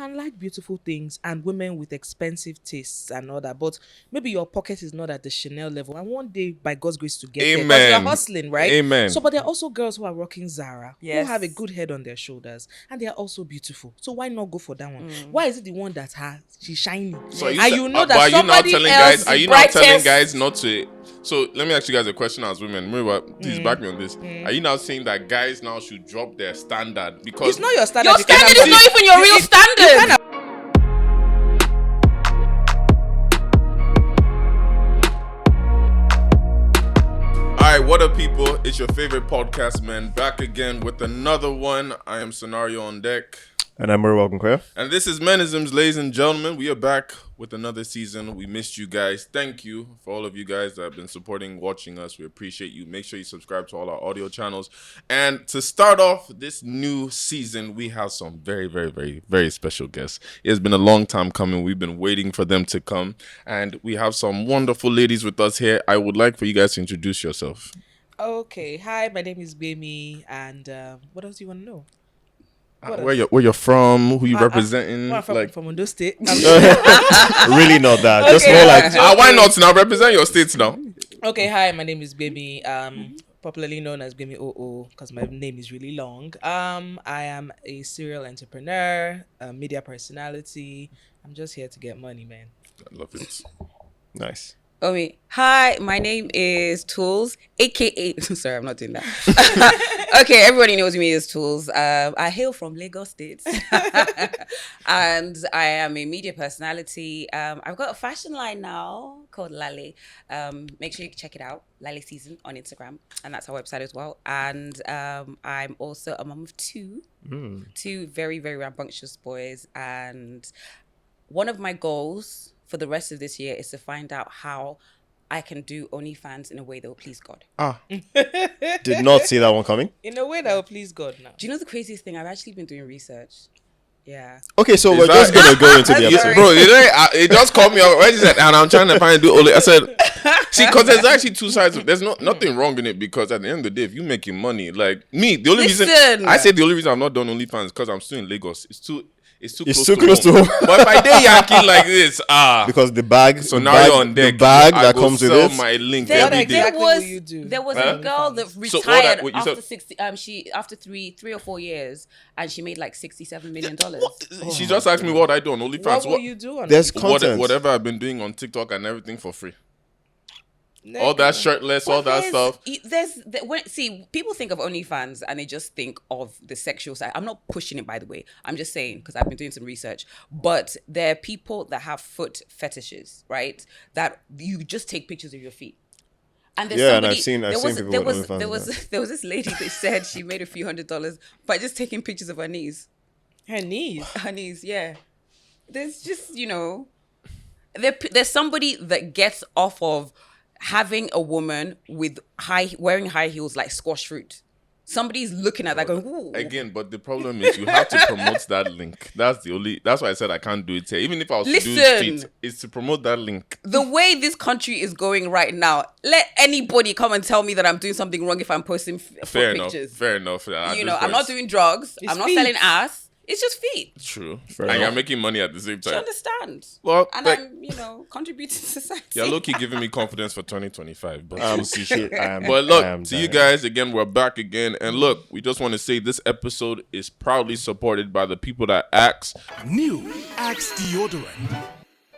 can like beautiful things and women with expensive tastes and all that, but maybe your pocket is not at the Chanel level. And one day, by God's grace, to get there, because you're Amen. hustling, right? Amen. So, but there are also girls who are rocking Zara, who Yes. have a good head on their shoulders, and they are also beautiful. So why not go for that one? Why is it the one that she's shiny? So And but that are you now somebody telling else guys? Are is you now telling brightest? guys not to? So let me ask you guys a question as women. Muriwa, please back me on this. Are you now saying that guys now should drop their standard because It's not your standard. Your You cannot standard is see- not even your real standard. Alright, what up, people? It's your favorite podcast man back again with another one. I am Scenario on deck. And I'm very welcome, Claire. And this is Menisms, ladies and gentlemen. We are back with another season. We missed you guys. Thank you for all of you guys that have been supporting, watching us. We appreciate you. Make sure you subscribe to all our audio channels. And to start off this new season, we have some very, very, very, very special guests. It has been a long time coming. We've been waiting for them to come. And we have some wonderful ladies with us here. I would like for you guys to introduce yourself. Okay. Hi, my name is Gbemi, and what else do you want to know? Where you're from, who you representing? Well, I'm from Ondo State. Really not that. Just Okay, more like Why not now? Represent your states now. Okay, hi, my name is Gbemi, popularly known as Gbemi OO, because my name is really long. I am a serial entrepreneur, a media personality. I'm just here to get money, man. I love it. nice. Hi, my name is Toolz, aka sorry, I'm not doing that. Okay, everybody knows me as Toolz. I hail from Lagos State. And I am a media personality. I've got a fashion line now called Lale. Make sure you check it out, Lale Season on Instagram, and that's our website as well. And I'm also a mom of two very, very rambunctious boys. And one of my goals for the rest of this year is to find out how I can do OnlyFans in a way that will please God. Did not see that one coming. In a way that will please God now. Do you know the craziest thing? I've actually been doing research. Yeah. Okay, so Is we're just that- gonna go into the episode. Bro, it just called me out. Right? He said, and I'm trying to find do only. I said, see, because there's actually two sides. There's nothing wrong in it because at the end of the day, if you're making money, like me, the only reason I say the only reason I'm not done OnlyFans is because I'm still in Lagos. It's too close to home. But if I dare Yankee like this, Because the bag, so the now bag, you're on deck. the bag I that go comes with sell it. my link There, every day. Exactly what you do. there was Huh? a girl that So retired what you after said- 60. She after three or 4 years, and she made like $67 million. She just asked me what I do on OnlyFans. What will you do on There's it? content. Whatever I've been doing on TikTok and everything for free. All that shirtless, all that stuff. See, people think of OnlyFans and they just think of the sexual side. I'm not pushing it, by the way. I'm just saying, because I've been doing some research. But there are people that have foot fetishes, right? That you just take pictures of your feet. And there's Yeah, and somebody, I've seen people there with was OnlyFans, there was this lady that said she made a few $100s by just taking pictures of her knees. Her knees. Her knees, yeah. There's just, there's somebody that gets off of having a woman with wearing high heels like squash fruit. Somebody's looking at that going, ooh. Again, but the problem is you have to promote that link. That's why I said I can't do it here. Even if I was to do it straight, it's to promote that link. The way this country is going right now, let anybody come and tell me that I'm doing something wrong if I'm posting Fair enough. pictures. Fair enough. I'm not doing drugs. It's I'm not feet. selling ass. It's just feet. True. Fair And enough. you're making money at the same Do you time. understand? Well, And like, I'm, contributing to society. you're low-key giving me confidence for 2025. But But But look, to you guys, again, we're back again. And look, we just want to say this episode is proudly supported by the people that Axe. New Axe deodorant.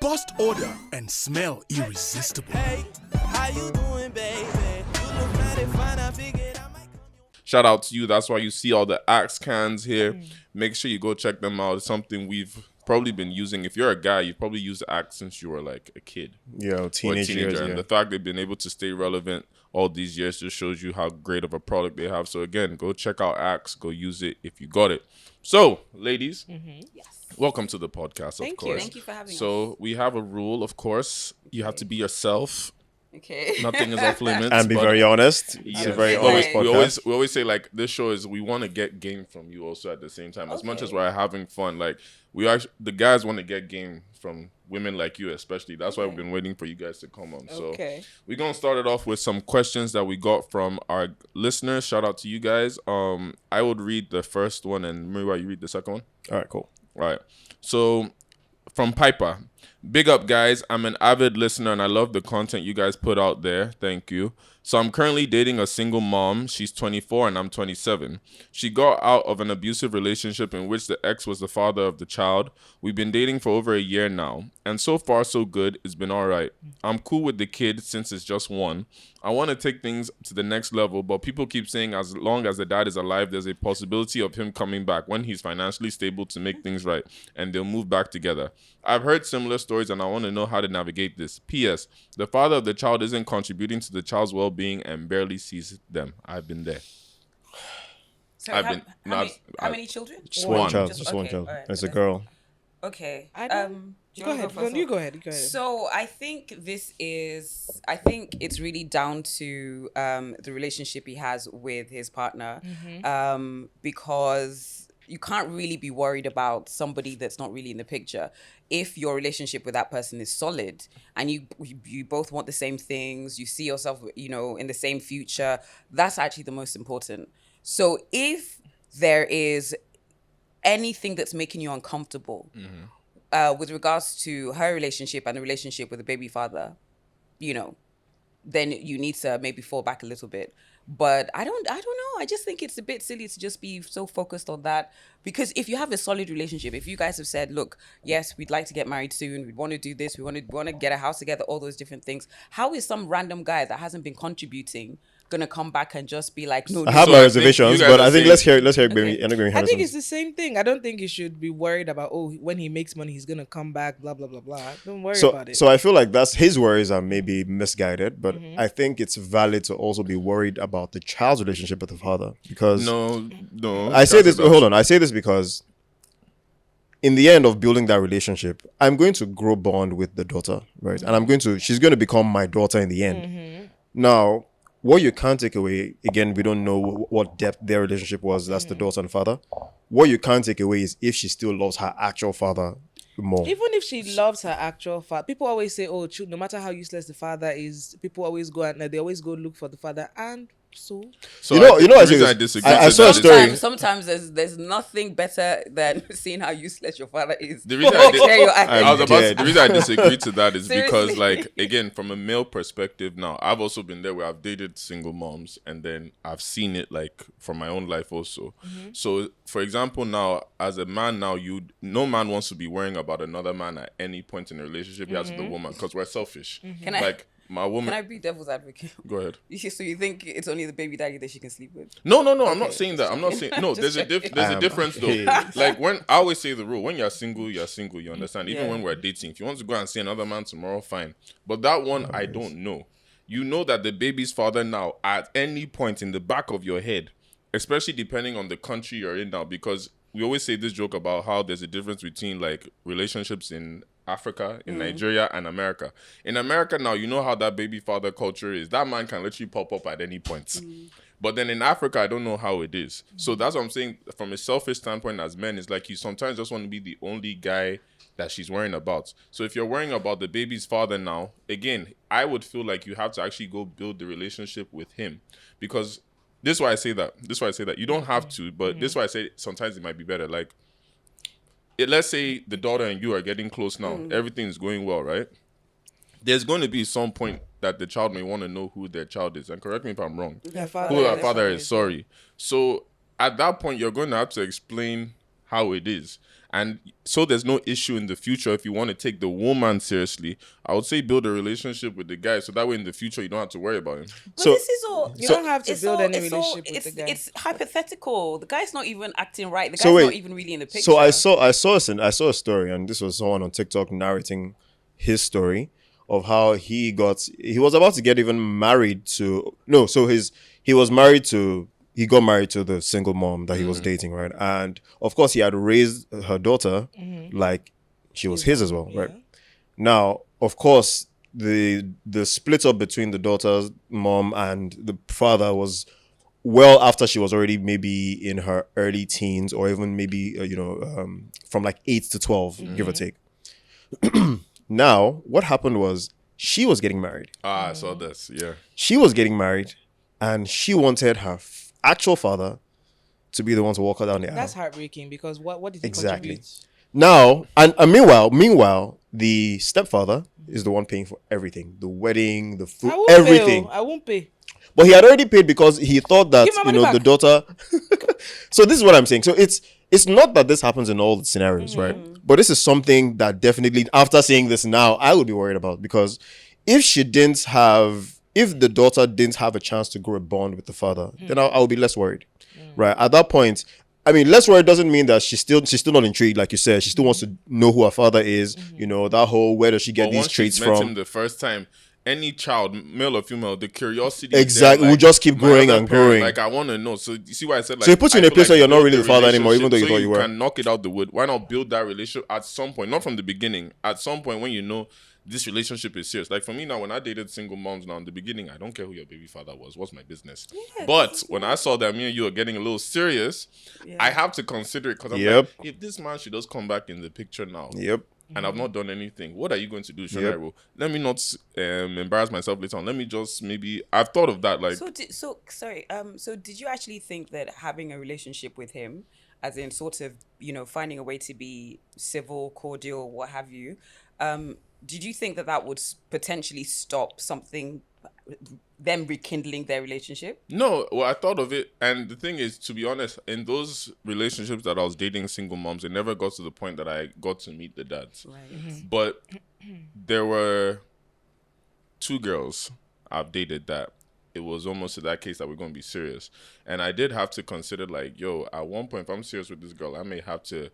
Bust odor and smell irresistible. Hey, how you doing, baby? You look mighty fine, I figured I might come your Shout out to you. That's why you see all the Axe cans here. Make sure you go check them out. It's something we've probably been using. If you're a guy, you've probably used Axe since you were like a kid. Yeah, Or teenage years. And Yeah. the fact they've been able to stay relevant all these years just shows you how great of a product they have. So again, go check out Axe. Go use it if you got it. So, ladies, Yes. welcome to the podcast, Thank of you. course. Thank you for having us. So we have a rule, of course. You have to be yourself. Okay. Nothing is off limits. And be but- very honest. It's Yes. a very Okay. honest we podcast. always say like this show is we want to get game from you also at the same time. As much as we're having fun, like the guys want to get game from women like you especially. That's why we've been waiting for you guys to come on. So Okay. we're gonna start it off with some questions that we got from our listeners. Shout out to you guys. I would read the first one and Muriwa, you read the second one. All right, cool. Right. So from Piper, big up guys. I'm an avid listener and I love the content you guys put out there. Thank you. So I'm currently dating a single mom. She's 24 and I'm 27. She got out of an abusive relationship in which the ex was the father of the child. We've been dating for over a year now, and so far so good. It's been all right. I'm cool with the kid since it's just one. I want to take things to the next level, but people keep saying as long as the dad is alive, there's a possibility of him coming back when he's financially stable to make things right, and they'll move back together. I've heard similar stories and I want to know how to navigate this. P.S. The father of the child isn't contributing to the child's well-being and barely sees them. I've been there. So I've how, been- how, no, many, I've- how I- many children? Just one child. Just- Just one okay, child. alright, It's a that's- girl. Okay. I don't- Do you Go wanna ahead. first? You go ahead. Go ahead. So I think I think it's really down to the relationship he has with his partner, because you can't really be worried about somebody that's not really in the picture. If your relationship with that person is solid and you both want the same things, you see yourself, in the same future, that's actually the most important. So if there is anything that's making you uncomfortable, with regards to her relationship and the relationship with the baby father, then you need to maybe fall back a little bit. But I don't know. I just think it's a bit silly to just be so focused on that, because if you have a solid relationship, if you guys have said, look, yes, we'd like to get married soon, we want to do this, we want to get a house together, all those different things, how is some random guy that hasn't been contributing gonna come back and just be like, no, I have So my I think reservations, you guys but are I think saying- let's hear Okay. Gbemi I think it's Henderson's. the same thing. I don't think you should be worried about, when he makes money, he's gonna come back, blah blah blah blah. Don't worry about it. So I feel like that's his worries are maybe misguided, but Mm-hmm. I think it's valid to also be worried about the child's relationship with the father, because No. I say this. Hold on, I say this because in the end of building that relationship, I'm going to grow bond with the daughter, right? And she's going to become my daughter in the end. Now, what you can't take away, again, we don't know what depth their relationship was. That's the daughter and father. What you can't take away is if she still loves her actual father more. Even if she loves her actual father, people always say, no matter how useless the father is, people always go and they always go look for the father. And so So You know, the I reason say I this. disagree I to saw a that is- story. Sometimes there's nothing better than seeing how useless your father is. The reason I, Care your acting. I was about to, dead. the reason I disagree to that is because, Seriously. like, again, from a male perspective, now I've also been there where I've dated single moms, and then I've seen it like from my own life also. So, for example, now as a man, no man wants to be worrying about another man at any point in a relationship he has with a woman, because we're selfish. Can I- Like my woman. Can I be devil's advocate? Go ahead. So you think it's only the baby daddy that she can sleep with? No, I'm not Okay. saying that. I'm not saying no. There's a difference though. Okay. Like when I always say the rule: when you're single, you're single. You understand? Even Yeah. when we're dating, if you want to go and see another man tomorrow, fine. But that one, I don't know. You know that the baby's father now, at any point in the back of your head, especially depending on the country you're in now, because we always say this joke about how there's a difference between like relationships in Africa, in Nigeria, and America. In America now, you know how that baby father culture is. That man can literally pop up at any point. But then in Africa, I don't know how it is. So that's what I'm saying. From a selfish standpoint, as men, it's like you sometimes just want to be the only guy that she's worrying about. So if you're worrying about the baby's father now, again, I would feel like you have to actually go build the relationship with him, because this is why I say that. You don't have to, but this is why I say sometimes it might be better. Like, let's say the daughter and you are getting close now. Everything's going well, right? There's going to be some point that the child may want to know who their child is. And correct me if I'm wrong. their father, Who their father is, sorry. So at that point, you're going to have to explain how it is. And so there's no issue in the future if you want to take the woman seriously. I would say build a relationship with the guy, so that way in the future you don't have to worry about him. But So- this is all. You don't have to it's build all- any it's all- relationship with the guy. It's hypothetical. The guy's not even acting right. The guy's So wait, not even really in the picture. So I saw a story, and this was someone on TikTok narrating his story of how he was about to get even married to he got married to the single mom that he was dating, right? And of course he had raised her daughter like she was his as well, right? Now, of course, the split up between the daughter's mom and the father was well after she was already maybe in her early teens, or even maybe from like 8 to 12, give or take. Now, what happened was she was getting married. I saw this, yeah. She was getting married, and she wanted her actual father to be the one to walk her down the aisle. That's heartbreaking, because what did he Exactly. contribute? Now, and meanwhile, the stepfather is the one paying for everything, the wedding, the food, I won't everything. Pay, I won't pay. But he had already paid because he thought that Give my money the back. daughter. So this is what I'm saying. So it's not that this happens in all the scenarios, right? But this is something that definitely, after saying this now, I would be worried about, because if the daughter didn't have a chance to grow a bond with the father, then I would be less worried, right? At that point, I mean, less worried doesn't mean that she's still not intrigued, like you said. She still wants to know who her father is. That whole, where does she get But these once traits she's met from? him the first time, any child, male or female, the curiosity is Exactly, there, will just keep my growing other and parent, growing. Like, I want to know. So you see why I said, like, So it puts you in I a feel place where you you're not build really the father anymore, even though you relationship thought you were. can knock it out the wood. Why not build that relationship at some point? Not from the beginning. At some point when you know this relationship is serious. Like, for me now, when I dated single moms now in the beginning, I don't care who your baby father was. What's my business? But when I saw that me and you are getting a little serious, I have to consider it, because I'm like, if this man should just come back in the picture now, and I've not done anything, what are you going to do, Shonairu? Let me not embarrass myself later on. Let me just I've thought of that. Like, So did you actually think that having a relationship with him, as in sort of, finding a way to be civil, cordial, what have you, did you think that would potentially stop them rekindling their relationship? no, well, I thought of it, and the thing is, to be honest, in those relationships that I was dating single moms, it never got to the point that I got to meet the dads. Right. But there were 2 girls I've dated that it was almost to that case that we're going to be serious. And I did have to consider, like, yo, at one point, if I'm serious with this girl, I may have to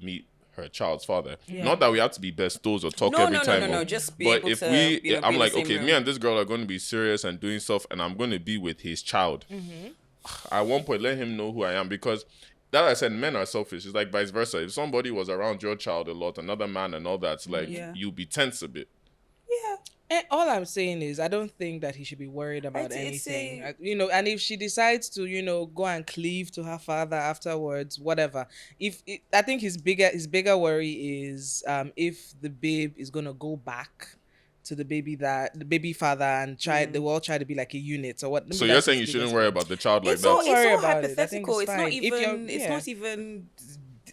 meet her child's father. Not that we have to be bestos or talk every time. No. Just be but able if to, we, be I'm in like, the same okay, room. me and this girl are going to be serious and doing stuff, and I'm going to be with his child. At one point, let him know who I am, because that I said, men are selfish. It's like vice versa. If somebody was around your child a lot, another man and all that, like, you'll be tense a bit. And all I'm saying is, I don't think that he should be worried about anything. And if she decides to, go and cleave to her father afterwards, whatever. I think his bigger worry is if the babe is gonna go back to the baby father and they will all try to be like a unit or what. So you're saying you shouldn't worry about the child like It's that? all worry about it. I think hypothetical. it's It's not fine. If even. you're- It's yeah. not even.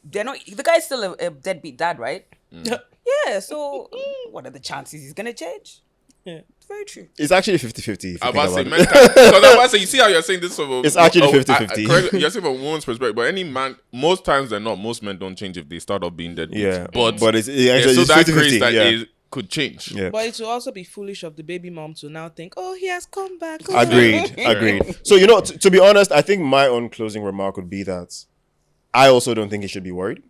They're not. The guy's still a deadbeat dad, right? Yeah. So what are the chances he's gonna change? Yeah. It's very true. It's actually 50-50. if you I'm think about to say, about men it. can, because I'm about to say, you see how you're saying this from It's actually 50-50. You're saying from a woman's perspective, but any man, most times they're not. Most men don't change if they start off being dead. Yeah, but it's there's actually so that 50-50. grace that Yeah. it could change. Yeah. But it will also be foolish of the baby mom to now think, oh, he has come back. Oh. Agreed. So to be honest, I think my own closing remark would be that I also don't think he should be worried.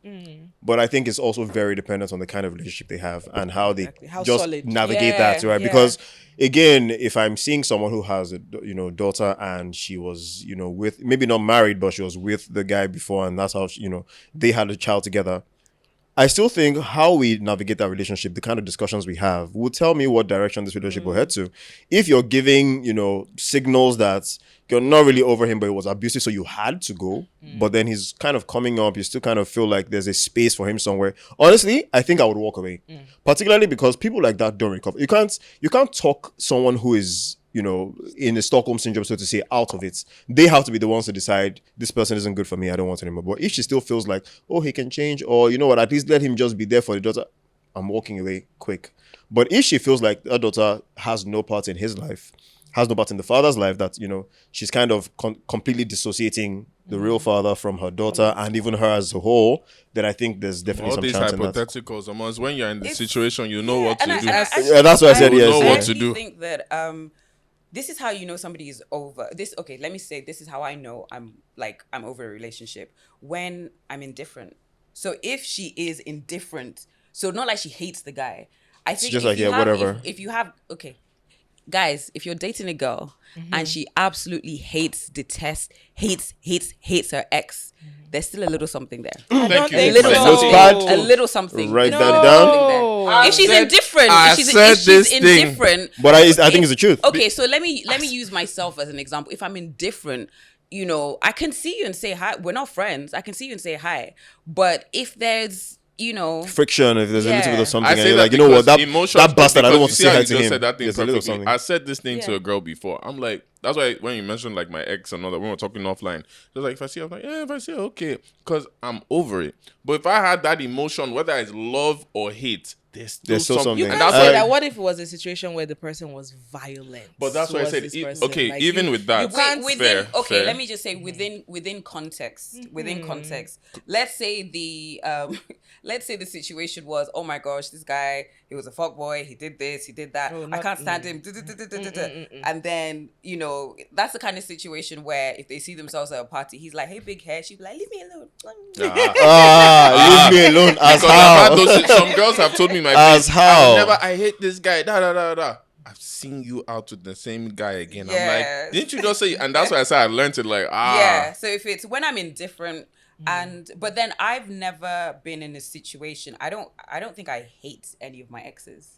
But I think it's also very dependent on the kind of relationship they have and how they How just solid. navigate that, right? Because again, if I'm seeing someone who has a daughter and she was with, maybe not married, but she was with the guy before, and that's how they had a child together. I still think how we navigate that relationship, the kind of discussions we have, will tell me what direction this relationship will head to. If you're giving, signals that you're not really over him, but it was abusive, so you had to go, but then he's kind of coming up, you still kind of feel like there's a space for him somewhere. Honestly, I think I would walk away. Particularly because people like that don't recover. You can't talk someone who is in the Stockholm syndrome, so to say, out of it. They have to be the ones to decide, this person isn't good for me, I don't want it anymore. But if she still feels like, oh, he can change, or you know what, at least let him just be there for the daughter, I'm walking away quick. But if she feels like her daughter has no part in his life, has no part in the father's life, that she's kind of completely dissociating the real father from her daughter and even her as a whole, then I think there's definitely All some these chance in that. hypotheticals, almost when you're in the situation, you know what to do. Yeah, that's what I said. You Yes, know yeah. what to do. I think that this is how you know somebody is over this. Okay, let me say this is how I know I'm over a relationship when I'm indifferent. So if she is indifferent, so not like she hates the guy. I think just if like, you yeah, have- whatever. If you have guys, if you're dating a girl and she absolutely detests her ex, there's still a little something there. Thank you. A little so. something. Notepad. A little something. Write There's that a down. little something there. If she's indifferent, I if said she's this thing. indifferent. But I think it's the truth. Okay, so let me use myself as an example. If I'm indifferent, I can see you and say hi. We're not friends. I can see you and say hi. But if there's, Friction, if there's a little bit of something, I and say you're that like, you know what, because that emotions- bastard, I don't want to because say you see how hi you to just him. said that thing There's a little perfectly. something. I said this thing to Yeah. a girl before. I'm like, That's why when you mentioned like my ex and all that, when we were talking offline, just like if I see her, I'm like, yeah, if I see her, okay, because I'm over it. But if I had that emotion, whether it's love or hate, there's still something. something. You And can't that's say why. that. What if it was a situation where the person was violent? But that's why I towards said, this person? okay, Like, even you- with that, you can't- Within fair, okay, fair. let me just say within context. Within context. Let's say the let's say the situation was, oh my gosh, this guy, he was a fuckboy, he did this, he did that. Oh, I not- can't stand him. And then, you know, that's the kind of situation where if they see themselves at a party, he's like, hey, big hair, she'd be like, leave me alone. Leave me alone. As Because I've had how? those, some girls have told me my As face, how? I hate this guy. I've seen you out with the same guy again. I'm Yes. like, didn't you just say? And that's why I said I learned it. Like, Yeah. So if it's when I'm indifferent but then I've never been in a situation. I don't think I hate any of my exes.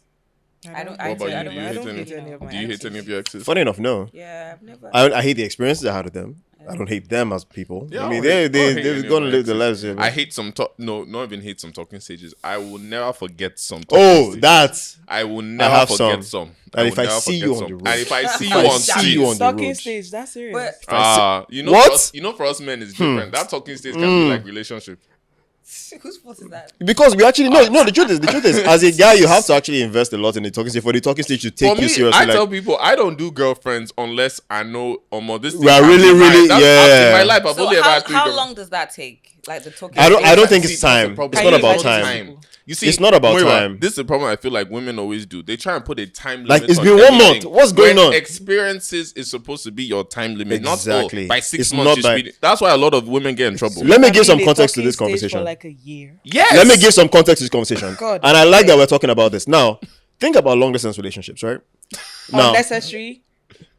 I don't. What about you? I Do don't, you I hate don't any? hate any of my Do you hate exes. any of your exes? Funny enough, no. Yeah, I've never. I hate the experiences I had with them. I don't hate them as people. Yeah, I mean, I don't hate any they've of gone my to live their exes. lives. Yeah, I hate some no, not even hate some talking stages. I will never forget some. Talking Oh, stages. that. I will never have forget some. some. And if will I never see forget you on some. the road. And if I see If you I on see street, you on the Stalking road. stage. That's serious. But you know, What? For us men, it's different. That talking stage can be like relationship. whose fault is that? Because we actually no. The truth is, as a guy, you have to actually invest a lot in the talking stage for the talking stage to take For you me, seriously. I Like, tell people I don't do girlfriends unless I know this thing We are can really, be mine. really- That's- in my yeah. life, I've So only ever had three how girls. long does that take? Like the talking. I don't stage? think it's See, that's the time. problem. It's I not use about like time. You see, It's not about Moira, time. This is the problem I feel like women always do. They try and put a time limit. Like, it's on been 1 everything. month. What's going When on? Experiences is supposed to be your time limit. Exactly. Not by 6 It's months. not You by- speed. That's why a lot of women get in trouble. Let me I've give some been in a context to talking this stage conversation. for like a year. Yes. Let me give some context to this conversation. God, and I like that we're talking about this. Now, think about long distance relationships, right? Now, Unnecessary,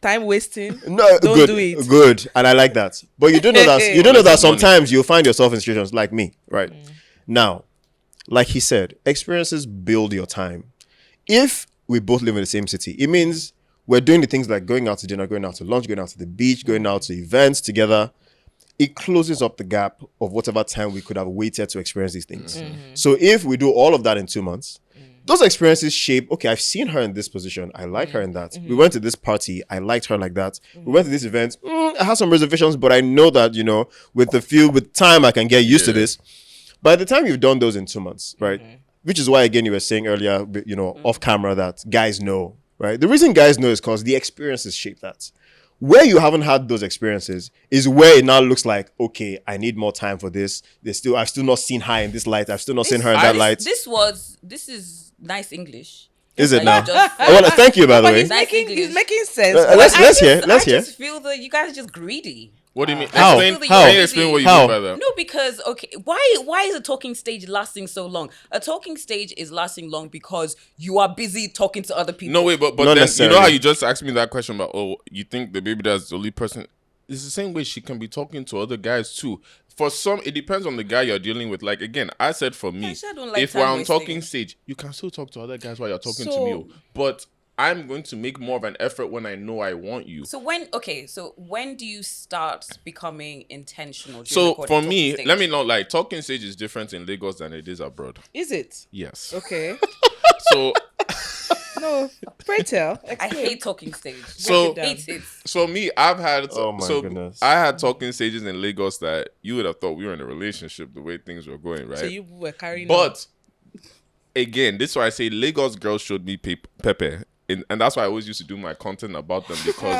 time wasting. no, Don't good, do it. good, and I like that. But you do know that Unless it's money. sometimes you'll find yourself in situations like me, right? Now, like he said, experiences build your time. If we both live in the same city, it means we're doing the things like going out to dinner, going out to lunch, going out to the beach, going out to events together. It closes up the gap of whatever time we could have waited to experience these things. So if we do all of that in 2 months, those experiences shape, okay, I've seen her in this position. I like her in that. We went to this party. I liked her like that. We went to this event. I had some reservations, but I know that, with time, I can get used to this. By the time you've done those in 2 months, right? Which is why, again, you were saying earlier, off camera, that guys know, right? The reason guys know is because the experiences shape that. Where you haven't had those experiences is where it now looks like, okay, I need more time for this. I've still not seen her in this light. I've still not seen her in that light. This is nice English. Is it Like, now? just- I want to thank you, by the But way. he's making sense. Let's hear. I just feel that you guys are just greedy. What do you mean? How? Explain. How? Can you explain what you How? mean by that? No, because okay, why is a talking stage lasting so long? A talking stage is lasting long because you are busy talking to other people. No, wait, but Not then you know necessarily. how you just asked me that question about, you think the baby dad's the only person? It's the same way she can be talking to other guys too. For some, it depends on the guy you're dealing with. Like, again, I said for me, Actually, I don't like if we're time on wasting. talking stage, you can still talk to other guys while you're talking to So- me. But I'm going to make more of an effort when I know I want you. So when do you start becoming intentional? during So recording for talking me, stage? let me know, like, talking stage is different in Lagos than it is abroad. Is it? Yes. Okay. So No, pray tell. I hate talking stage. So- hate it. So me, I've had Oh my goodness. I had talking stages in Lagos that you would have thought we were in a relationship the way things were going, right? So you were carrying on. But again, this is why I say Lagos girls showed me Pepe. And that's why I always used to do my content about them, because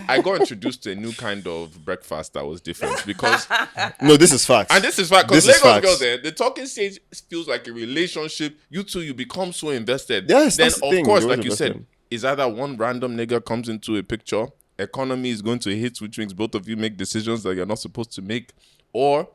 I got introduced to a new kind of breakfast that was different. Because No, this is facts. and this is fact, because This is Lagos facts. girls, the talking stage feels like a relationship. You two, you become so invested. Yes, then that's the of thing, course, you're like you said, invested. is either one random nigga comes into a picture, economy is going to hit, which makes both of you make decisions that you're not supposed to make, or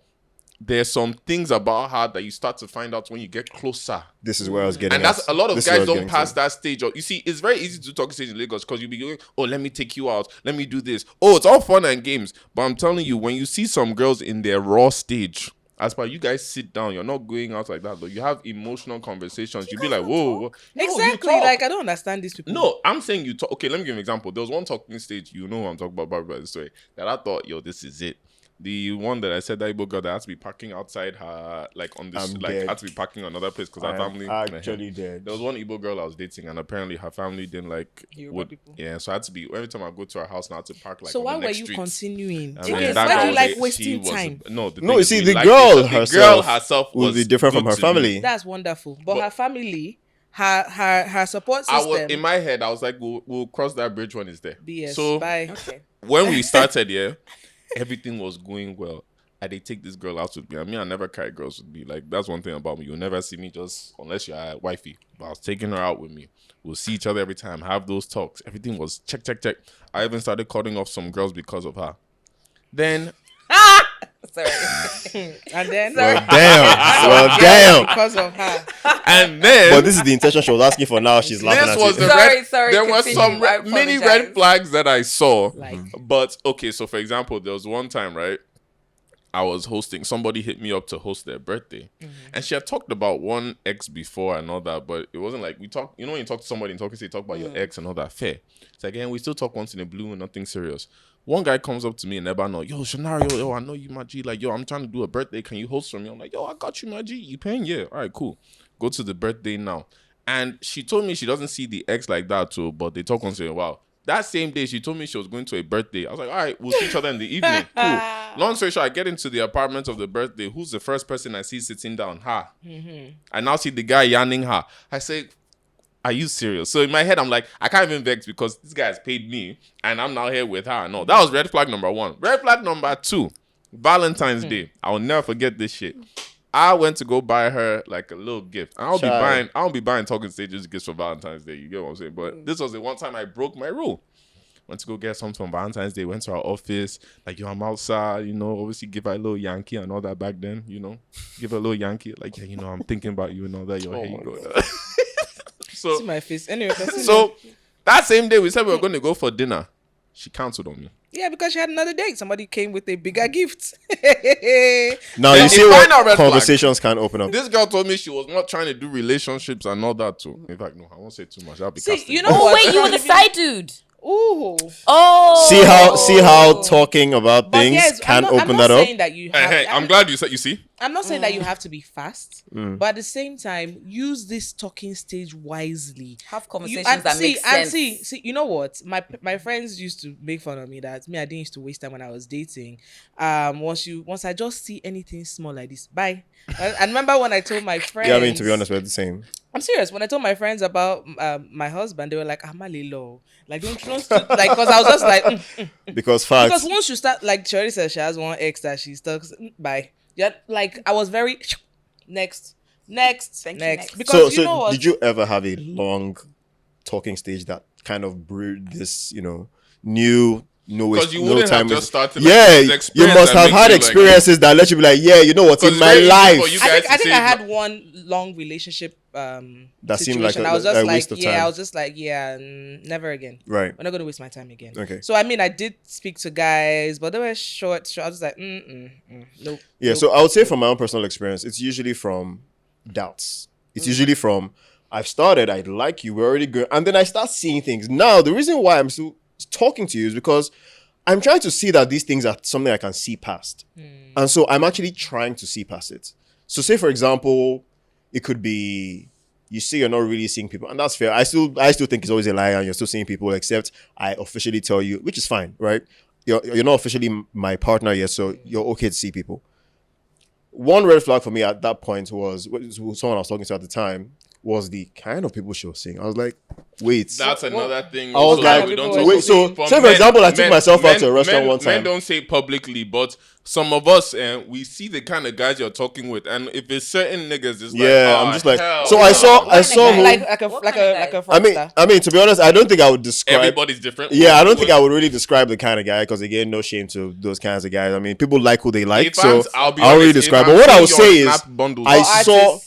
there's some things about her that you start to find out when you get closer. This is where I was getting And that's at. a lot of This is where I guys was don't getting pass to. that stage. Or you see, it's very easy to talk stage in Lagos because you be going, oh, let me take you out, let me do this. Oh, it's all fun and games. But I'm telling you, when you see some girls in their raw stage, as per you guys sit down, you're not going out like that, though. You have emotional conversations. You be like, whoa, whoa. No, you exactly. talk. Like I don't understand these people. No, I'm saying you talk. Okay, let me give you an example. There was one talking stage, you know what I'm talking about, by the story, that I thought, yo, this is it. The one that I said that Igbo girl that had to be parking outside her, like on this, I'm like dead. had to be parking another place because her family. Actually dead. There was one Igbo girl I was dating, and apparently her family didn't like. Yoruba people. Yeah, so I had to be every time I go to her house, now I had to park like. So on why the were next you street. continuing? And Why then do that you girl, like she wasting was- time? No, the No, thing you is see, we the liked girl each other. herself was will be different from good her to me. family. That's wonderful. But her family, her support I system. was in my head. I was like, we'll cross that bridge when it's there. BS. So Bye. Okay. when we started, yeah, everything was going well. I did take this girl out with me. I mean, I never carry girls with me. Like, that's one thing about me. You'll never see me just, unless you're a wifey. But I was taking her out with me. We'll see each other every time, have those talks. Everything was check. I even started cutting off some girls because of her. Then, Sorry. And then Well, damn. because of her. and then, But this is the intention she was asking for now. She's laughing this at was you. the Sorry, there were continue. some I mini apologize. red flags that I saw. Like- But, okay, so for example, there was one time, right? I was hosting. Somebody hit me up to host their birthday, and she had talked about one ex before and all that, but it wasn't like we talk. You know, when you talk to somebody and talk about your ex and all that. Fair. It's like, we still talk once in a blue and nothing serious. One guy comes up to me in Ebeano, yo, Shanario, yo, I know you, my G. Like, yo, I'm trying to do a birthday. Can you host for me? I'm like, yo, I got you, my G. You paying? Yeah. All right, cool. Go to the birthday now. And she told me she doesn't see the ex like that too, but they talk once in a while. That same day, she told me she was going to a birthday. I was like, all right, we'll see each other in the evening. Cool. Long story short, I get into the apartment of the birthday. Who's the first person I see sitting down? Her. I now see the guy yanning her. I say, are you serious? So in my head, I'm like, I can't even vex because this guy has paid me and I'm now here with her. No, that was red flag number one. Red flag number two, Valentine's Day. I will never forget this shit. I went to go buy her like a little gift. I don't be buying talking stages gifts for Valentine's Day. You get what I'm saying? But this was the one time I broke my rule. Went to go get something on Valentine's Day. Went to our office. Like, yo, I'm outside. You know, obviously give her a little Yankee and all that back then. You know, give her a little Yankee. Like, yeah, you know, I'm thinking about you and all that. Yo, here you go. See my face. Anyway, So that same day we said we were going to go for dinner. She canceled on me. yeah, because she had another date. Somebody came with a bigger gift. Now Then you see the what final red flag. conversations can open up. This girl told me she was not trying to do relationships and all that too. In fact, no, I won't say too much. That'll be See, casting. you know Oh what? wait, you were the side dude. Ooh. Oh. See how talking about But things yes, can I'm open not that up. saying that you have, Hey, I'm glad you said. You see, I'm not saying that you have to be fast, but at the same time, use this talking stage wisely. Have conversations and that make sense. see, you know what? My friends used to make fun of me that I didn't used to waste time when I was dating. Once I just see anything small like this, bye. I remember when I told my friends. Yeah, I mean, to be honest, we're the same. I'm serious. When I told my friends about my husband, they were like, "Amalilo, like don't like," because I was just like, Because facts. because once you start, like Cherry says, she has one ex that she stuck by. Yeah, like I was very next, Thank you, next. because you know what? did you ever have a long talking stage that kind of brewed this, new because you wouldn't have just started. Yeah, this you experience must that have makes had you, experiences that let you be like, yeah, you know what, 'Cause in it's my very easy life. for you I guys think to I say, had one long relationship That seemed like situation. a- I was just a like, waste of time. I was just like, never again. Right. We're not gonna waste my time again. Okay. So I mean, I did speak to guys, but they were short. I was just like, nope. Yeah, nope. so I would say from my own personal experience, it's usually from doubts. It's usually from, I've started, I like you, we're already good. And then I start seeing things. Now, the reason why I'm still talking to you is because I'm trying to see that these things are something I can see past. And so I'm actually trying to see past it. So say, for example, it could be, you say you're not really seeing people, and that's fair. I still think it's always a lie and you're still seeing people, except I officially tell you, which is fine, right? You're not officially my partner yet, so you're okay to see people. One red flag for me at that point was someone I was talking to at the time was the kind of people she was seeing. I was like, wait. That's another thing. I was also like, we don't wait, talk so about. say for example, I took myself out to a restaurant one Men time. don't say it publicly, but some of us, we see the kind of guys you're talking with, and if it's certain niggas, it's Yeah, like, I'm just like, hell so no. I saw who, like a What like kind of a like a guy? I mean, to be honest, I don't think I would describe. Everybody's different. Yeah, I don't think I would really describe the kind of guy because again, no shame to those kinds of guys. I mean, people like who they like, If so I'll be I don't really honest, if describe. I'm But what I would seeing say your is, snap bundles, I saw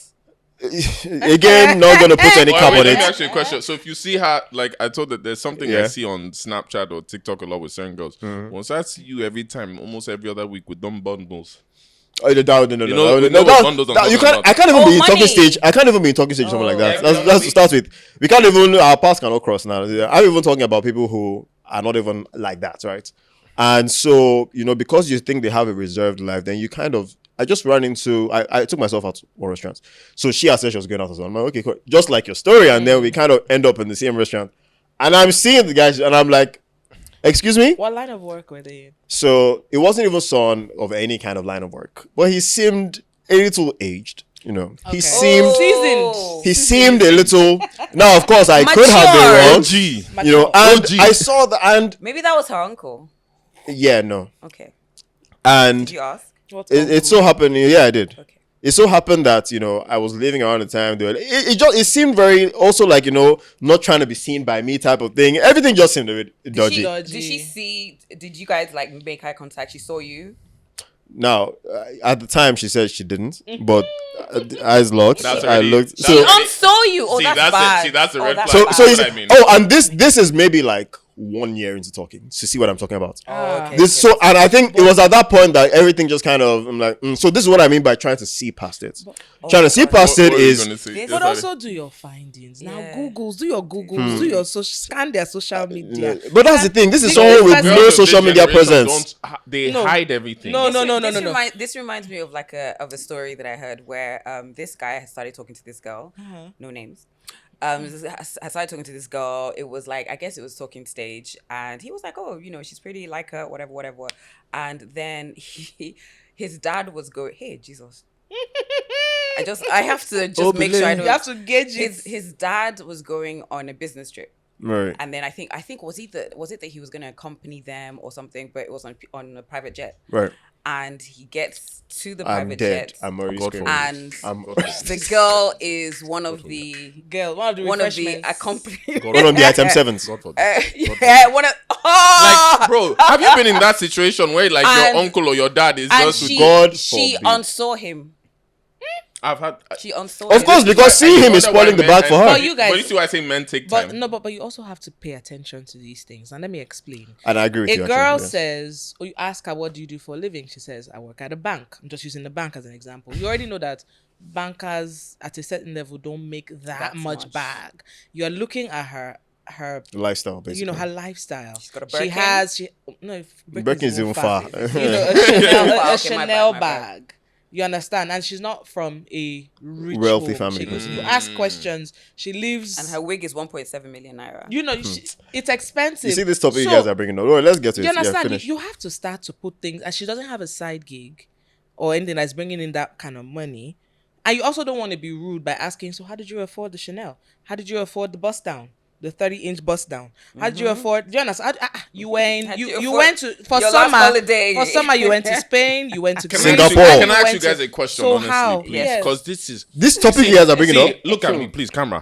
again, not gonna put any Wait, cap on let me it. ask you a question. So if you see her, like I told that there's something I Yeah. see on Snapchat or TikTok a lot with certain girls. Once I see you every time, almost every other week with them bundles. Oh, no, no, You know no, what bundles I'm you talking can't. about. I can't even Oh, be in talking money. stage. I can't even be in talking stage. Something like that. yeah, That's to start with. We can't even. Our paths cannot cross now. I'm even talking about people who are not even like that, right? And so, because you think they have a reserved life, then you kind of, I just ran into, I took myself out to one restaurant. So she had said she was going out as well. I'm like, okay, cool. Just like your story. And then we kind of end up in the same restaurant. And I'm seeing the guys and I'm like, excuse me? What line of work were they in? So it wasn't even son of any kind of line of work. But he seemed a little aged, Okay. He seemed... Seasoned. He seemed a little... Now, of course, I could have been wrong. OG. And OG. I saw the... And Maybe that was her uncle. yeah, no. Okay. And Did you ask? it so happened... Yeah, I did. Okay. It so happened that, I was living around the time. It seemed very... Also, like, not trying to be seen by me type of thing. Everything just seemed a bit dodgy. Did she see? Did you guys like make eye contact? She saw you. Now, at the time, she said she didn't. But eyes locked. That's I already- looked... that's She already- unsaw you. Oh, See, that's that's bad. it. See, that's a red that's flag. bad. So That's he's, what I mean. and this is maybe like 1 year into talking to see what I'm talking about. Oh, okay. This okay. and I think it was at that point that everything just kind of I'm like, so this is what I mean by trying to see past it. Trying to see past What it were you is gonna say? This- But That's also do your findings. Now Yeah. Googles, do your Googles, do your scan their social media. but that's the thing. This is Because someone with that's- no Girls of social this media generation presence. They No. hide everything. No. This reminds me of like of a story that I heard where this guy had started talking to this girl. No names. I started talking to this girl. It was like, I guess it was talking stage, and he was like, "Oh, she's pretty, like her, whatever." And then his dad was going, "Hey, Jesus." I have to just make sure I don't. You have to gauge it. His dad was going on a business trip. Right. And then I think was it that he was going to accompany them or something, but it was on a private jet. Right. And he gets to the I'm private dead. jet, I'm already God screaming. and I'm the girl is one of the Girl, one of the refreshments. accompany. one of the item sevens. God forbid. Yeah, one of Like, bro, have you been in that situation where like And- your uncle or your dad is and just with she God she forbid. unsaw him. I've had. She unsaw Of him. course, because seeing him is wonder why spoiling the men- bag for her. But you guys- But you see why I say men take But time. no, but you also have to pay attention to these things. And let me explain. And I agree with A you. girl actually, yes. says, or you ask her, what do you do for a living? She says, I work at a bank. I'm just using the bank as an example. You already know that bankers at a certain level don't make that much bag. You're looking at her lifestyle, basically. her lifestyle. She's got a She Birkin? has Birkin is even far. a Okay, Chanel my bad. bag. You understand? And she's not from a rich Wealthy home. family. She goes, you ask questions. She lives And her wig is 1.7 million naira. it's expensive. You see this topic you So, guys are bringing up. Oh, let's get to it. you understand? Yeah, You, finish. you have to start to put things, and she doesn't have a side gig or anything that's bringing in that kind of money. And you also don't want to be rude by asking, so how did you afford the Chanel? How did you afford the bust down? The 30-inch bust down. How did you afford? Do you understand? You went. How'd You you you afford went to for your last summer. holiday? For summer, you went to Spain. You went to Can Greece, I ask you, Singapore. can I ask you went guys to- a question, So honestly, how? please? Yes. Because this is This topic you guys are bringing up. Look at me, please, camera.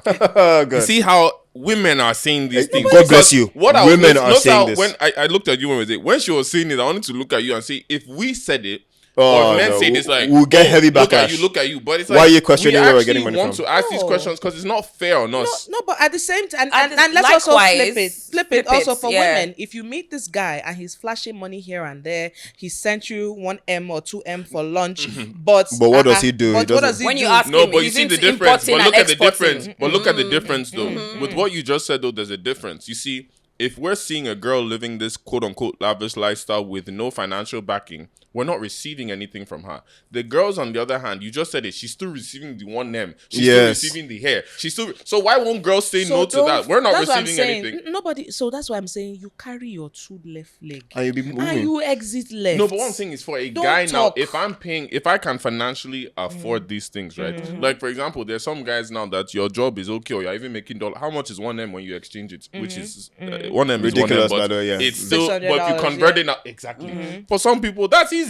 Good. See how women are saying these things. God bless Because you. What I Women was, are notice saying how this. When I looked at you when she was saying it, I wanted to look at you and see if we said it. Oh, or men no, say this like we'll get heavy look at backlash. you. But it's Why like, are you questioning we where we're actually getting money want from? to ask these No. questions because it's not fair on us. No, but at the same time, And and let's also likewise, flip it also for yeah. women. If you meet this guy and he's flashing money here and there, he sent you 1M or 2M for lunch, but what does he do? But He what doesn't- does he When do? you ask No, him, but you he's see the into difference. importing But look and at the exporting. difference. But look at the difference, though. With what you just said, though, there's a difference. You see, if we're seeing a girl living this quote unquote lavish lifestyle with no financial backing, we're not receiving anything from her. The girls, on the other hand, you just said it, she's still receiving the 1M. She's still Yes. receiving the hair. She's still. So why won't girls say So no to don't- that? We're not that's what I'm receiving saying. anything. Nobody. So that's why I'm saying you carry your two left leg And you'll be and moving. you exit left. No, but one thing is for a Don't guy talk. now, if I can financially afford these things, right? Like, for example, there's some guys now that your job is okay or you're even making dollar. How much is 1M when you exchange it? Which is 1M is 1M, Ridiculous, by but the way, yeah. it's still, but if you $600, convert it now, exactly. For some people, that's easy.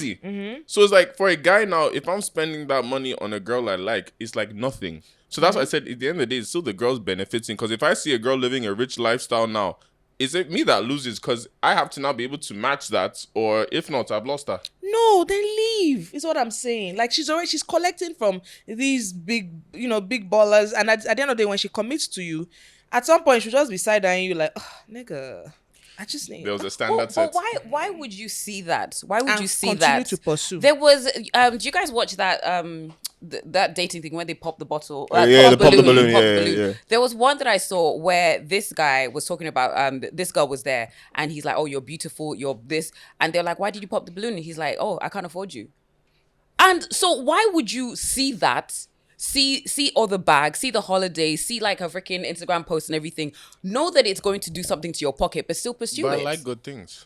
So it's like, for a guy now, if I'm spending that money on a girl I like, it's like nothing. So that's why I said at the end of the day, it's still the girl's benefiting. Because if I see a girl living a rich lifestyle now, is it me that loses? Because I have to now be able to match that, or if not, I've lost her. No, then leave. Is what I'm saying. Like she's collecting from these big ballers, and at the end of the day, when she commits to you, at some point she'll just be side eyeing you like, oh, nigga, I just need. There was a standard set. But why would you see that? Why would And you see continue that? to pursue. There was. Do you guys watch that that dating thing when they pop the bottle. They pop the balloon. pop the Yeah, balloon. yeah. There was one that I saw where this guy was talking about. This girl was there, and he's like, "Oh, you're beautiful. You're this," and they're like, "Why did you pop the balloon?" And he's like, "Oh, I can't afford you." And so, why would you see that? See all the bags, see the holidays, see like her freaking Instagram post and everything. Know that it's going to do something to your pocket, but still pursue But I it. like good things.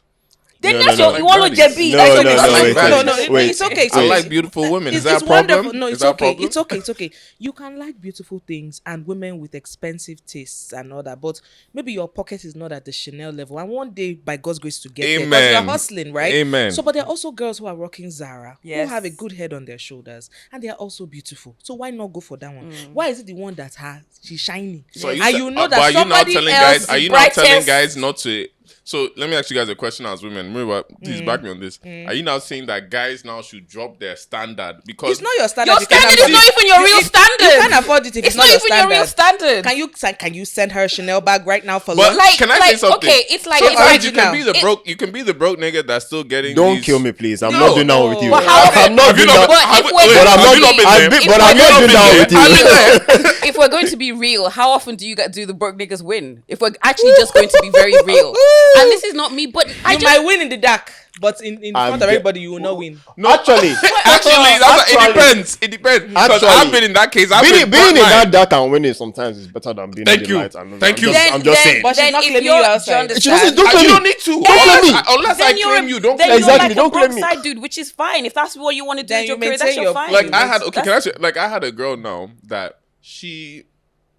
Then No, that's no, your no. you want Like to JB. No, That's no, your no, business. wait, no, no, wait. it's okay. I like beautiful women. Is that a wonderful. problem? No, Is it's that a okay. problem? It's okay. It's okay. You can like beautiful things and women with expensive tastes and all that, but maybe your pocket is not at the Chanel level. And one day, by God's grace, to get there, because you're Amen. hustling, right? Amen. So, but there are also girls who are rocking Zara, Yes. who have a good head on their shoulders, and they are also beautiful. So why not go for that one? Why is it the one that she's shining? So and sa- you know but that are you now somebody telling else guys? Are is you now telling brightest? guys not to? So let me ask you guys a question as women. Muriwa, please back me on this. Are you now saying that guys now should drop their standard because It's not your standard. Your You can't standard is afford not it. even your real standard. You can't afford it if It's it's, not your even your real standard. Can you send her a Chanel bag right now for But lunch? Like- can I like, say something? okay, it's like- so it's you original. can be the broke. You can be the broke nigga that's still getting. Don't these- kill me, please. I'm No, not doing that with you. But how- I'm not Have you doing that. not? But have- if we're- wait, But I'm have not- you not been I've there? been- If but we're I'm not gonna doing be that real- with you. I've been there. If we're going to be real, how often do the broke niggas win? If we're actually just going to be very real, and this is not me, but I you just might win in the dark, but in front of ge- everybody, you will not win. No, Actually, it depends. It depends. Because Actually, I've been in that case. I've being been in that dark and winning sometimes is better than being Thank in you. the light. And Thank you. I'm just saying. But she's then not if claiming you're- you outside. do you She doesn't- understand? don't claim You me. don't need to. claim me. Unless I Then you're claim a- you, don't then claim you're me. Exactly, like don't a broke claim me. side dude, which is fine. If that's what you want to do Then with your you career, that's maintain your your- fine. Like I had That's- okay, can I say like I had a girl now that she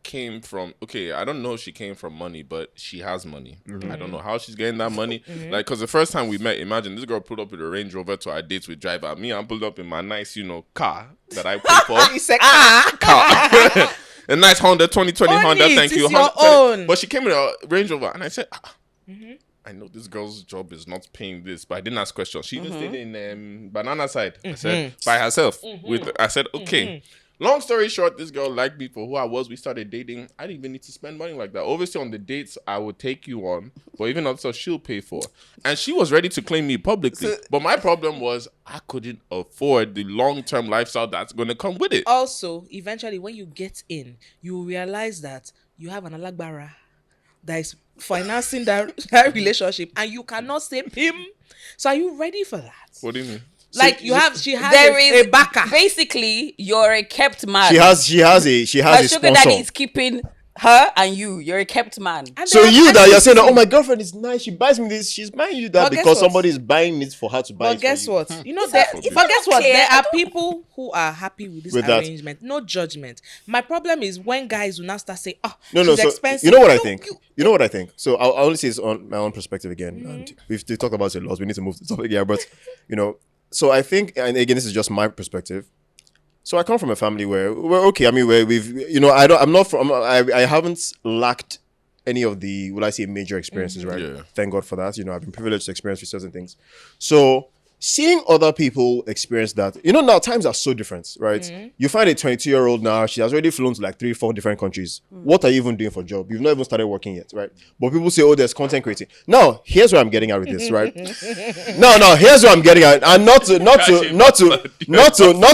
came from I don't know if she came from money, but she has money. I don't know how she's getting that money. Like, because the first time we met, imagine this girl pulled up with a Range Rover to our dates with driver. Me, I'm pulled up in my nice, car that I pay for. He said, ah. A nice Honda 2020 Own Honda, it, thank you. it's your Honda- own. But she came in a Range Rover, and I said, I know this girl's job is not paying this, but I didn't ask questions. She even stayed in Banana Side. I said, by herself. I said, okay. Long story short, this girl liked me for who I was. We started dating. I didn't even need to spend money like that. Obviously, on the dates I would take you on, but even also she'll pay for. And she was ready to claim me publicly. But my problem was I couldn't afford the long-term lifestyle that's going to come with it. Also, eventually, when you get in, you will realize that you have an alagbara that is financing that relationship, and you cannot save him. So, are you ready for that? What do you mean? Like she has There a is backer. basically you're a kept man. She has Her a sugar sponsor. daddy is keeping her and you. You're a kept man. And So there are you that you're saying, people- oh, my girlfriend is nice. She buys me this. She's buying you that But guess because what? somebody is buying it for her to buy. But it guess for you. what? You know that. forbid. But guess what? Okay, There I are don't- people who are happy with this With that. arrangement. No judgment. My problem is when guys will now start saying, "Oh, No, she's so expensive." you know what I think? You know what I think? So I'll only say this on my own perspective again. And we've talked about it a lot. We need to move to the topic here. But, so I think, and again, this is just my perspective. So I come from a family where we're okay. I mean, where we've, I haven't lacked any of the, will I say, major experiences, right? Yeah. Thank God for that. I've been privileged to experience with certain things. So seeing other people experience that, now times are so different, right? You find a 22-year-old now, she has already flown to like 3-4 different countries. What are you even doing for a job? You've not even started working yet, right? But people say, oh, there's content creating. Now, here's where I'm getting at with this, right? No, here's where I'm getting at. And not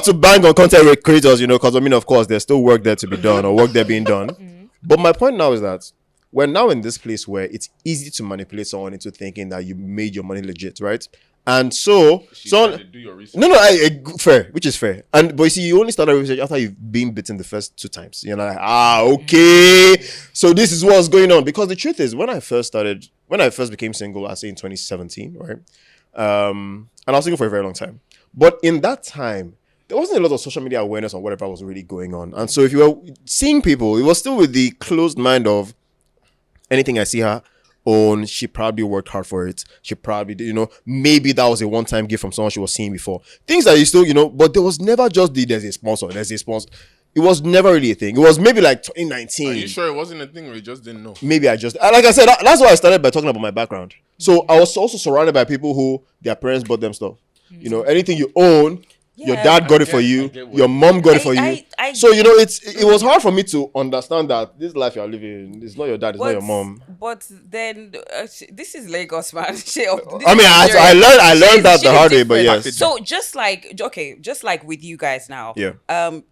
to bang on content creators, because of course, there's still work there to be done or work there being done. But my point now is that we're now in this place where it's easy to manipulate someone into thinking that you made your money legit, right? And so, Do your research. no, fair, which is fair. But you see, you only started research after you've been bitten the first 2 times. You're like, okay, so this is what's going on. Because the truth is, when I first became single, I say in 2017, right? And I was single for a very long time. But in that time, there wasn't a lot of social media awareness on whatever was really going on. And so if you were seeing people, it was still with the closed mind of anything I see her own, she probably worked hard for it. She probably did, maybe that was a one-time gift from someone she was seeing before. Things that you still, but there was never just there's a sponsor. It was never really a thing. It was maybe like 2019. Are you sure it wasn't a thing or you just didn't know? Maybe I just, like I said, that's why I started by talking about my background. So I was also surrounded by people who their parents bought them stuff. Anything you own, Your Yeah. dad got it for I you. get what Your you mom got it I- for you. I- So it was hard for me to understand that this life you're living, it's not your dad, it's not your mom. But then this is Lagos, man. Shit, this I mean, is I Nigeria. learned that Shit the is hard way, but different. yes. So just like with you guys now. Yeah.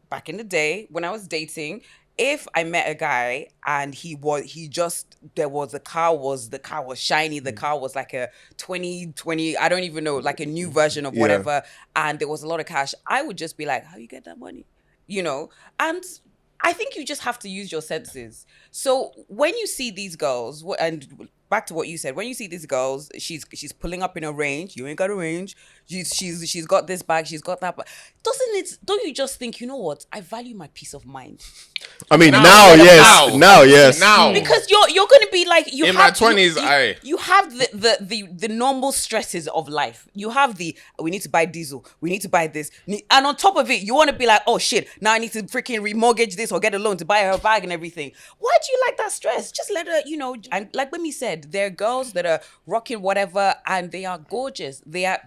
Back in the day when I was dating, if I met a guy and the car was shiny, the car was like a 2020, I don't even know, like a new version of Yeah. whatever, and there was a lot of cash, I would just be like, how you get that money? And I think you just have to use your senses. So when you see these girls, and back to what you said, when you see these girls, she's pulling up in a range. You ain't got a range. She's got this bag. She's got that bag. Don't you just think, you know what? I value my peace of mind. I mean, Now, now, yes. now. Now, yes. Now. Because you're going to be like In my 20s, you have the normal stresses of life. You have we need to buy diesel, we need to buy this, and on top of it, you want to be like, oh shit, now I need to freaking remortgage this or get a loan to buy her a bag and everything. Why do you like that stress? Just let her, and like Bemi said, there are girls that are rocking whatever, and they are gorgeous. They are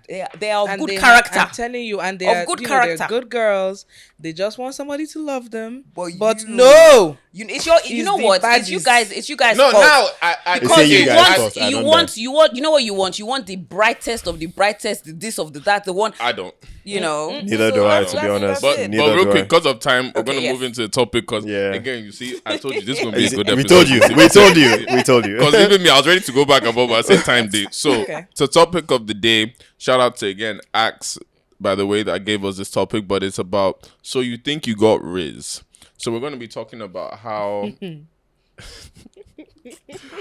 of And good they character. I'm telling you, and they're Of good they're character. good girls. They just want somebody to love them. But no, it's your. You It's know the what? It's you baddies. guys. It's you guys. No, fault. now I They Because say you guys want, first, I you don't want, you want, you know what you want? You want the brightest of the brightest, the this of the that, the one, I don't. Neither do I, to be honest. But Neither real do quick, I. because of time, we're Okay, gonna yes. move into the topic. Because Yeah. again, you see, I told you this is gonna be a good episode. We told you. We told you. We told you. Because even me, I was ready to go back above, but I said time date. So, Okay. the topic of the day, shout out to again Axe, by the way, that gave us this topic, but it's about, so you think you got Riz. So, we're going to be talking about how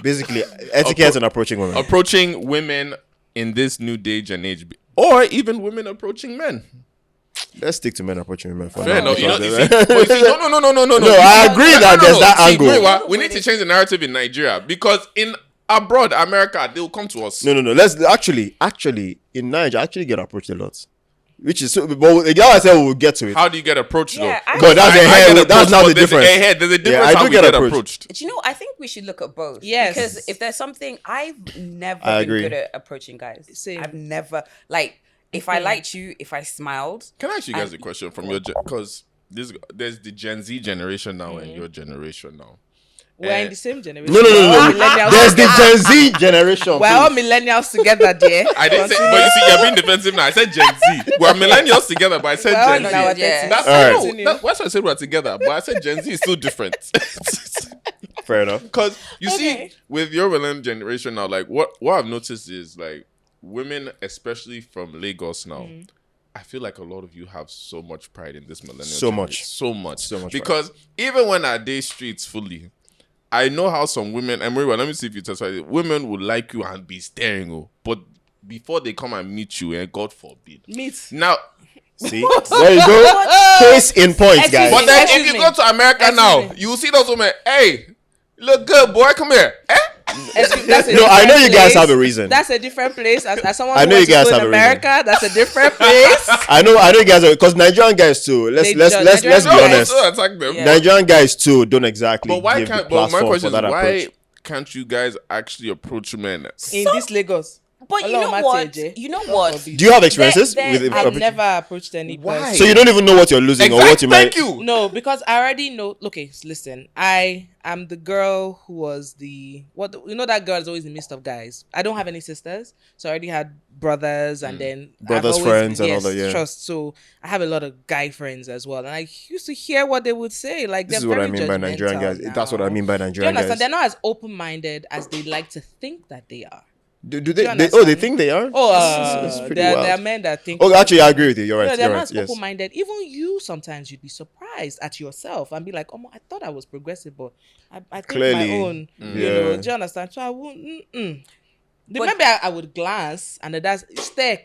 Basically, etiquette and approaching women. approaching women in this new day and age, or even women approaching men. Let's stick to men approaching women for Fair now. enough. You know, because- you see, but you see, no. No, I agree that there's that See, angle. wait, what? We need to change the narrative in Nigeria because in abroad, America, they will come to us. No. Let's actually in Nigeria, I actually get approached a lot, which is so. But again, I said we'll get to it. How do you get approached Yeah, though? I- But that's I a hair. get That's approached, now but the there's difference. There's a difference I how do we get get approached. approached. Do you know? I think we should look at both. Yes. Because if there's something, I've never I been agree. good at approaching guys. Same. I've never if I liked you, if I smiled. Can I ask you guys a question from your because there's the Gen Z generation now and your generation now. we're in the same generation. No. We're all millennials. There's the Gen Z generation. We're all please. millennials together, dear. I didn't say, but you see, you're being defensive now. I said Gen Z. We're millennials together, but I said We're all Gen in Z. our Yeah. 30s. That's All right. Continue. that's why I said we're together, but I said Gen Z is still different. Fair enough. Because you Okay. see, with your millennial generation now, like what I've noticed is like women, especially from Lagos now. I feel like a lot of you have so much pride in this millennial. So generation. much. So much. So much Because even when I date streets fully, I know how some women, and Maria, let me see if you testify. Women would like you and be staring, but before they come and meet you, and God forbid. Meet. Now, See, there you go. Case in point, Excuse guys. but then Excuse if you me. go to America Excuse now, me. you will see those women. Hey, look good, boy. Come here. Eh? That's a No, I know different you guys place. have a reason. That's a different place. As someone I who know went you guys to school have in a reason. America, that's a different place. I know you guys are because Nigerian guys too. Let's They let's judge- let's Nigerian let's be guys- honest. Also attack them. Yeah. Nigerian guys too don't exactly But why give the can't? But my platform question for is that why approach. can't you guys actually approach men? In this Lagos. But you Hello, know Mate what? Eje. You know what? Do you have experiences There- with there- I've approach? never approached any Why? person. So you don't even know what you're losing or what you might. Thank you. No, because I already know. Okay, listen. I am the girl who was that girl is always in the midst of guys. I don't have any sisters, so I already had brothers, and then I've Brothers, always- friends, and all yes, that, yeah. trust. So I have a lot of guy friends as well, and I used to hear what they would say. Like This is they're what I very mean by Nigerian guys. judgmental That's what I now. mean by Do you Nigerian understand? guys. They're not as open-minded as they like to think that they are. Do you they? They understand? think they are. Oh, It's pretty there wild. are men that think. Oh, actually, I agree with you. You're No, right. they're You're not right. as Yes. open-minded. Even you, sometimes you'd be surprised at yourself and be like, "Oh, I thought I was progressive, but I think Clearly. my own." You Yeah. know, do you understand? So I won't. Maybe I would glance and that's stare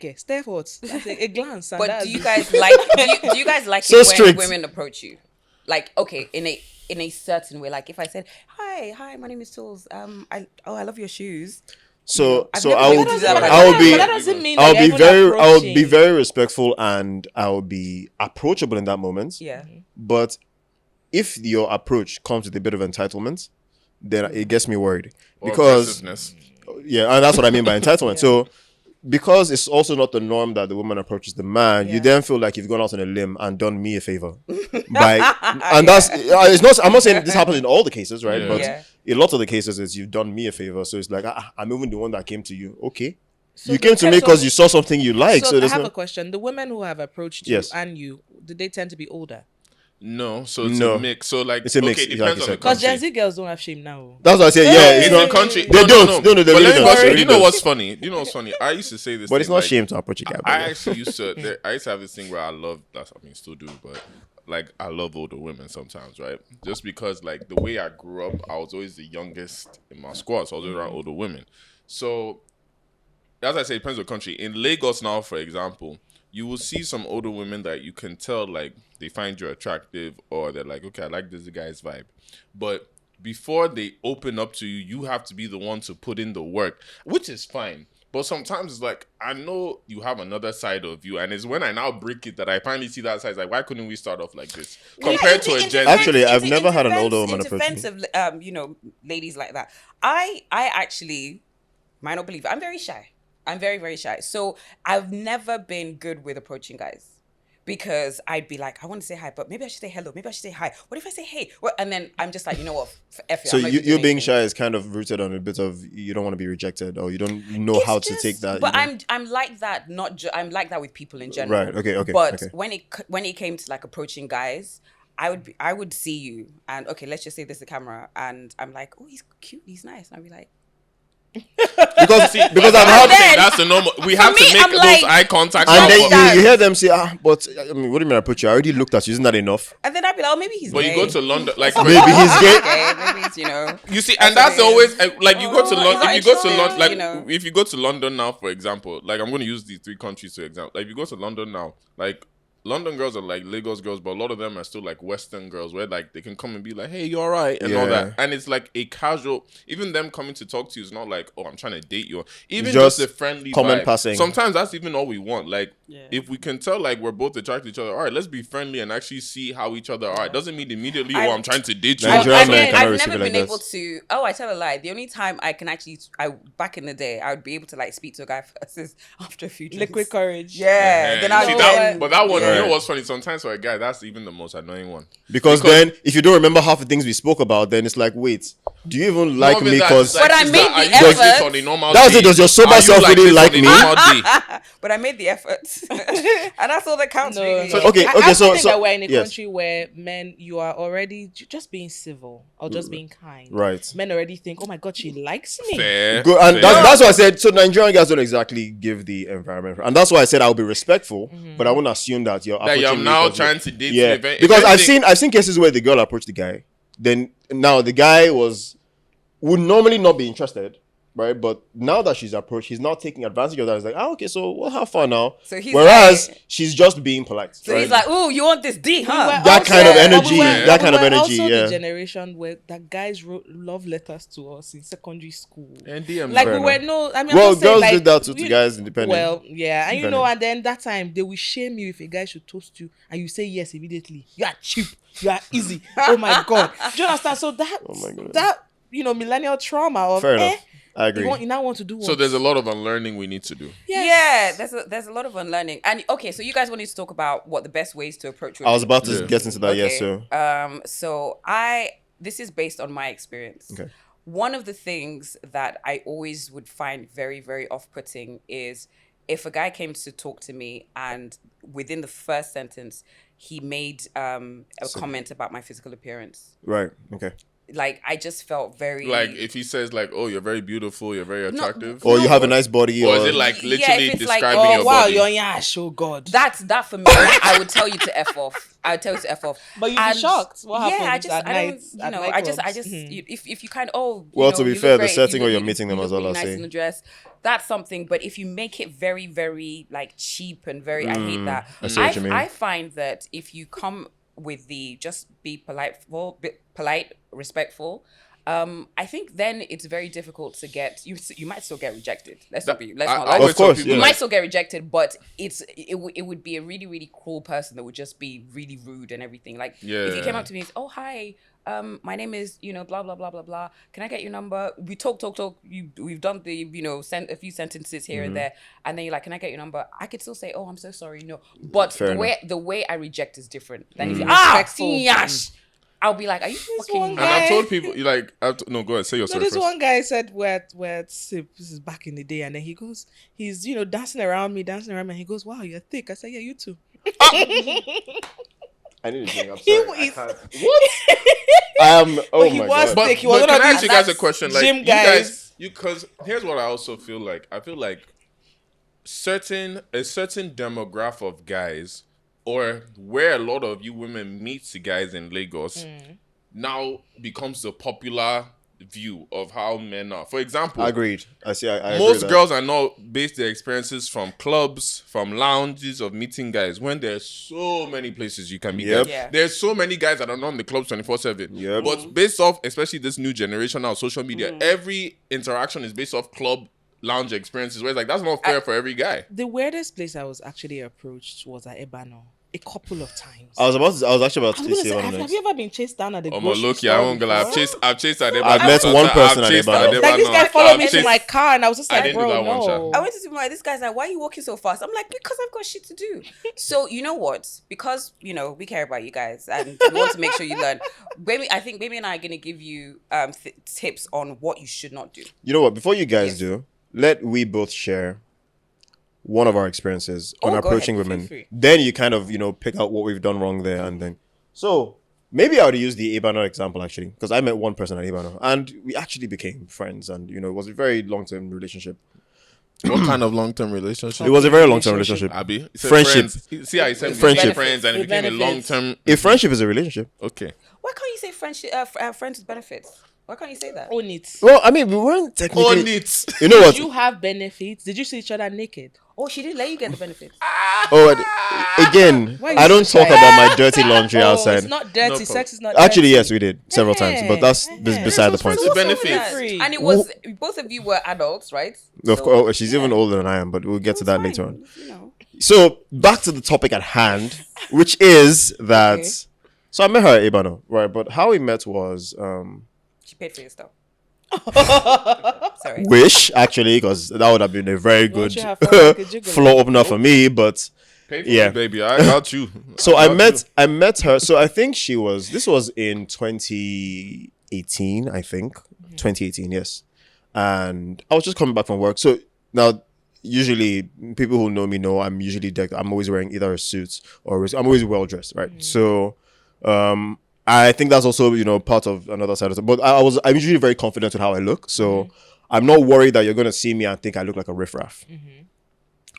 what? That's a glance. And But that's do you guys like? Do you guys like So it when strict. women approach you? Like, okay, in a certain way. Like, if I said, "Hi, my name is Toolz. I love your shoes." So I've so never I been would to that, but I would be But that doesn't mean I'll that be you're very even I'll be approaching. very respectful and I'll be approachable in that moment. Yeah. But if your approach comes with a bit of entitlement, then it gets me worried Or because aggressiveness. yeah, and that's what I mean by entitlement. So because it's also not the norm that the woman approaches the man, you Yeah. then feel like you've gone out on a limb and done me a favor. And that's it's not. I'm not saying this happens in all the cases, right? Yeah. But Yeah. in lots of the cases, is you've done me a favor. So it's like I'm even the one that came to you. Okay, So you came to me because you saw something you like. So I there's have no. a question. The women who have approached you Yes. and you, did they tend to be older? No, so it's No. a mix. So like, It's a mix, okay, it like depends you on the said. Because Gen country. Z girls don't have shame now. That's what I say. Yeah, it's In not. the country, They don't. No, they But really let me don't. go- They really you know don't. what's funny? You know what's funny? I used to say this, But it's thing, not like, shame to approach a guy. by I the way. actually used to. I used to have this thing where I love. That's I mean, still do, but like I love older women sometimes, right? Just because like the way I grew up, I was always the youngest in my squad, so I was always around older women. So as I say, it depends on the country. In Lagos now, for example, you will see some older women that you can tell like they find you attractive, or they're like, okay, I like this guy's vibe. But before they open up to you, you have to be the one to put in the work, which is fine. But sometimes it's like, I know you have another side of you, and it's when I now break it that I finally see that side. It's like, why couldn't we start off like this? Compared to a Gen Z. Actually, I've never had an older woman in approach me. defense of ladies like that. I actually might not believe it. I'm very shy. I'm very, very shy. So I've never been good with approaching guys. Because I'd be like, I want to say hi, but maybe I should say hello. Maybe I should say hi. What if I say hey? Well, and then I'm just like, you know what? F it. So I'm not you even doing being anything. shy is kind of rooted on a bit of you don't want to be rejected, or you don't know It's how to just- take that. But you don't- I'm like that. I'm like that with people in general. Right, okay, But okay. when it came to like approaching guys, I would see you and okay, let's just say there's a camera and I'm like, oh, he's cute, he's nice, and I'd be like, because But I've that's had the thing, then, that's the normal. We for have to me, make I'm those like- eye contact. and Like then that. you hear them say, but I mean, what do you mean I put you? I already looked at you. Isn't that enough? and then I'd be like, oh, maybe he's But gay. you go to London, like Maybe he's gay. Okay, maybe it's, you know. you see, and That's that's what it always is. like you go to Oh, London. If you it's go not to London, interesting, like you know. if you go to London now, for example, like I'm going to use these three countries to example. Like if you go to London now, like London girls are like Lagos girls, but a lot of them are still like Western girls, where like they can come and be like, "Hey, you all right?" and all Yeah. that, and it's like a casual. Even them coming to talk to you is not like, "Oh, I'm trying to date you." Even Just just a friendly comment vibe. passing. Sometimes that's even all we want. Like if we can tell like we're both attracted to each other, all right, let's be friendly and actually see how each other are. It doesn't mean immediately, "Oh, I'm trying to date you." Nigerian men cannot I've receive never it like been this. able to. Oh, I tell a lie. The only time I can actually, back in the day, I would be able to like speak to a guy first is after a few drinks. Liquid courage. Yeah. Then You I see would. that, but that one, you know Right. what's funny? Sometimes for a guy, that's even the most annoying one. Because then, if you don't remember half the things we spoke about, then it's like, wait, do you even like Not even me? that, Because it's like, But I sister, made are the you like this effort. on a normal That's day? it, does your sober Are you self really this like on a me? normal day? But I made the effort, and that's all that counts. No, really. no. Okay, I okay, also so- think so- that we're in a yes. country where men, you are already just being civil or just being kind. Right. Men already think, oh my god, she likes me. Fair. Good, and fair. that's why I said, so Nigerian guys don't exactly give the environment. And that's why I said I'll be respectful, but I won't assume that you're That you're approaching me now because trying to date Yeah, me. If because anything- I've seen cases where the girl approached the guy, then now the guy would normally not be interested, right? But now that she's approached, he's now taking advantage of that. He's like, okay, so we'll have fun now. So he's Whereas like- she's just being polite. So right? he's like, "Ooh, you want this D, We huh?" were That kind of also- energy, but that kind of we were energy, also yeah. the generation where that guys wrote love letters to us in secondary school. And DM, Like Fair we were enough. I mean, Well, I'm just saying, girls like, did that to we- guys independent. Well, yeah, and you know, Depending. and then that time they will shame you if a guy should toast you and you say yes immediately. You are cheap. You are easy. Oh my god. Do you understand? So that my goodness. that millennial trauma of Fair enough. I agree. you now want to do what? So there's a lot of unlearning we need to do. Yeah, there's a lot of unlearning. And okay, so you guys wanted to talk about what the best ways to approach women. I was about to Yeah. get into that, yes, so. So this is based on my experience. Okay. One of the things that I always would find very, very off-putting is if a guy came to talk to me and within the first sentence, he made a comment about my physical appearance. Right, okay. Like, I just felt very... Like if he says like, "Oh, you're very beautiful, you're very attractive," Or you have a nice body. or is it like Yeah, literally if it's like, describing oh, your wow, body? you're yash, oh god. that for me, I would tell you to F off. I would tell you to F off. But you'd be And- shocked. What Yeah, happens I at don't, nights, at I just, nightclubs? if you kind of, Well, to be you look fair, the great, setting you where you're look- meeting them you as look well, really I'll nice say. in the dress, that's something. But if you make it very, very like cheap and very, I hate that. I see what you mean. I find that if you come with the just be polite, respectful, I think then it's very difficult to get you. You might still get rejected. Let's That- not I lie. always Of tell course, people, You yeah. might like, still get rejected, but it would be a really, really cruel person that would just be really rude and everything. Like if you came Yeah. up to me and said, "Oh, hi, my name is, blah blah blah blah blah. Can I get your number?" We talk. We've done the, sent a few sentences here and there, and then you're like, "Can I get your number?" I could still say, "Oh, I'm so sorry, no." But Fair the way I reject is different than if you Respectful. yash. I'll be like, "Are you one fucking?" and I've guy- told people, no, go ahead, say your So story this first. one guy said we're sip. This is back in the day, and then he's dancing around me, and he goes, "Wow, you're thick." I said, "Yeah, you too." I need to drink. I'm He sorry. was- Oh he my was god. But, thick. He was but one of can I these ask you guys a question? Like, gym you guys. guys, because here's what I also feel like. I feel like a certain demographic of guys, or where a lot of you women meet the guys in Lagos, now becomes the popular view of how men are. For example, Agreed. I see. I agree most with that. girls are now base their experiences from clubs, from lounges, of meeting guys. When there's so many places you can meet Yep. guys. Yeah. There's so many guys that are not in the clubs 24/7. Yep. But based off, especially this new generation now, social media, every interaction is based off club lounge experiences. Where it's like that's not fair for every guy. The weirdest place I was actually approached was at Ebeano a couple of times. I was actually about I'm to gonna say say, one of have those. you ever been chased down at the Oh my grocery look, store? yeah, I won't go lie. before? I've chased at I've met one person at chased Ebeano. Like this guy I've followed me to chased- my car, and I was just I like, didn't do bro, that one, no. I went to supermarket. This guy's like, "Why are you walking so fast?" I'm like, "Because I've got shit to do." So you know what? Because we care about you guys and we want to make sure you learn. I think Baby and I are gonna give you tips on what you should not do. You know what? Before you guys Yes. do, let we both share one of our experiences on Oh, go approaching ahead. Feel women. free. Then you kind of pick out what we've done wrong there, and then so maybe I would use the Ebeano example actually, because I met one person at Ebeano and we actually became friends, and it was a very long-term relationship. What kind of long-term relationship? It was a very long-term relationship. Abby? He said Friendship. friends. See how he said Friendship. friends, and it With became a benefits. long-term. A friendship is a relationship. Okay. Why can't you say friendship? Friends with benefits. Why can't you say that? Own it. Well, I mean, we weren't technically. On it. You know what? Did you have benefits? Did you see each other naked? Oh, she didn't let you get the benefits. Oh, again, Why I you don't so talk shy? about my dirty laundry Oh, outside. it's not dirty. problem. Sex is not Actually, dirty. yes, we did several times, but that's beside the point. So What's wrong with benefits. that? And it was both of you were adults, right? Of course, oh, she's even older than I am, but we'll get to that later on. on. So back to the topic at hand, which is that. Okay. So I met her at Ebeano, right? But how we met was She paid for your stuff. Sorry. wish actually, because that would have been a very good you have felt like a gigolo? floor opener for me. But Pay for Yeah. it, baby. I got you. so I got met her. So I think this was in 2018, I think 2018, yes. And I was just coming back from work. So now, usually people who know me know I'm usually decked. I'm always wearing either a suit or I'm always well dressed, right? So I think that's also part of another side of it. But I'm usually very confident with how I look. So I'm not worried that you're gonna see me and think I look like a riffraff.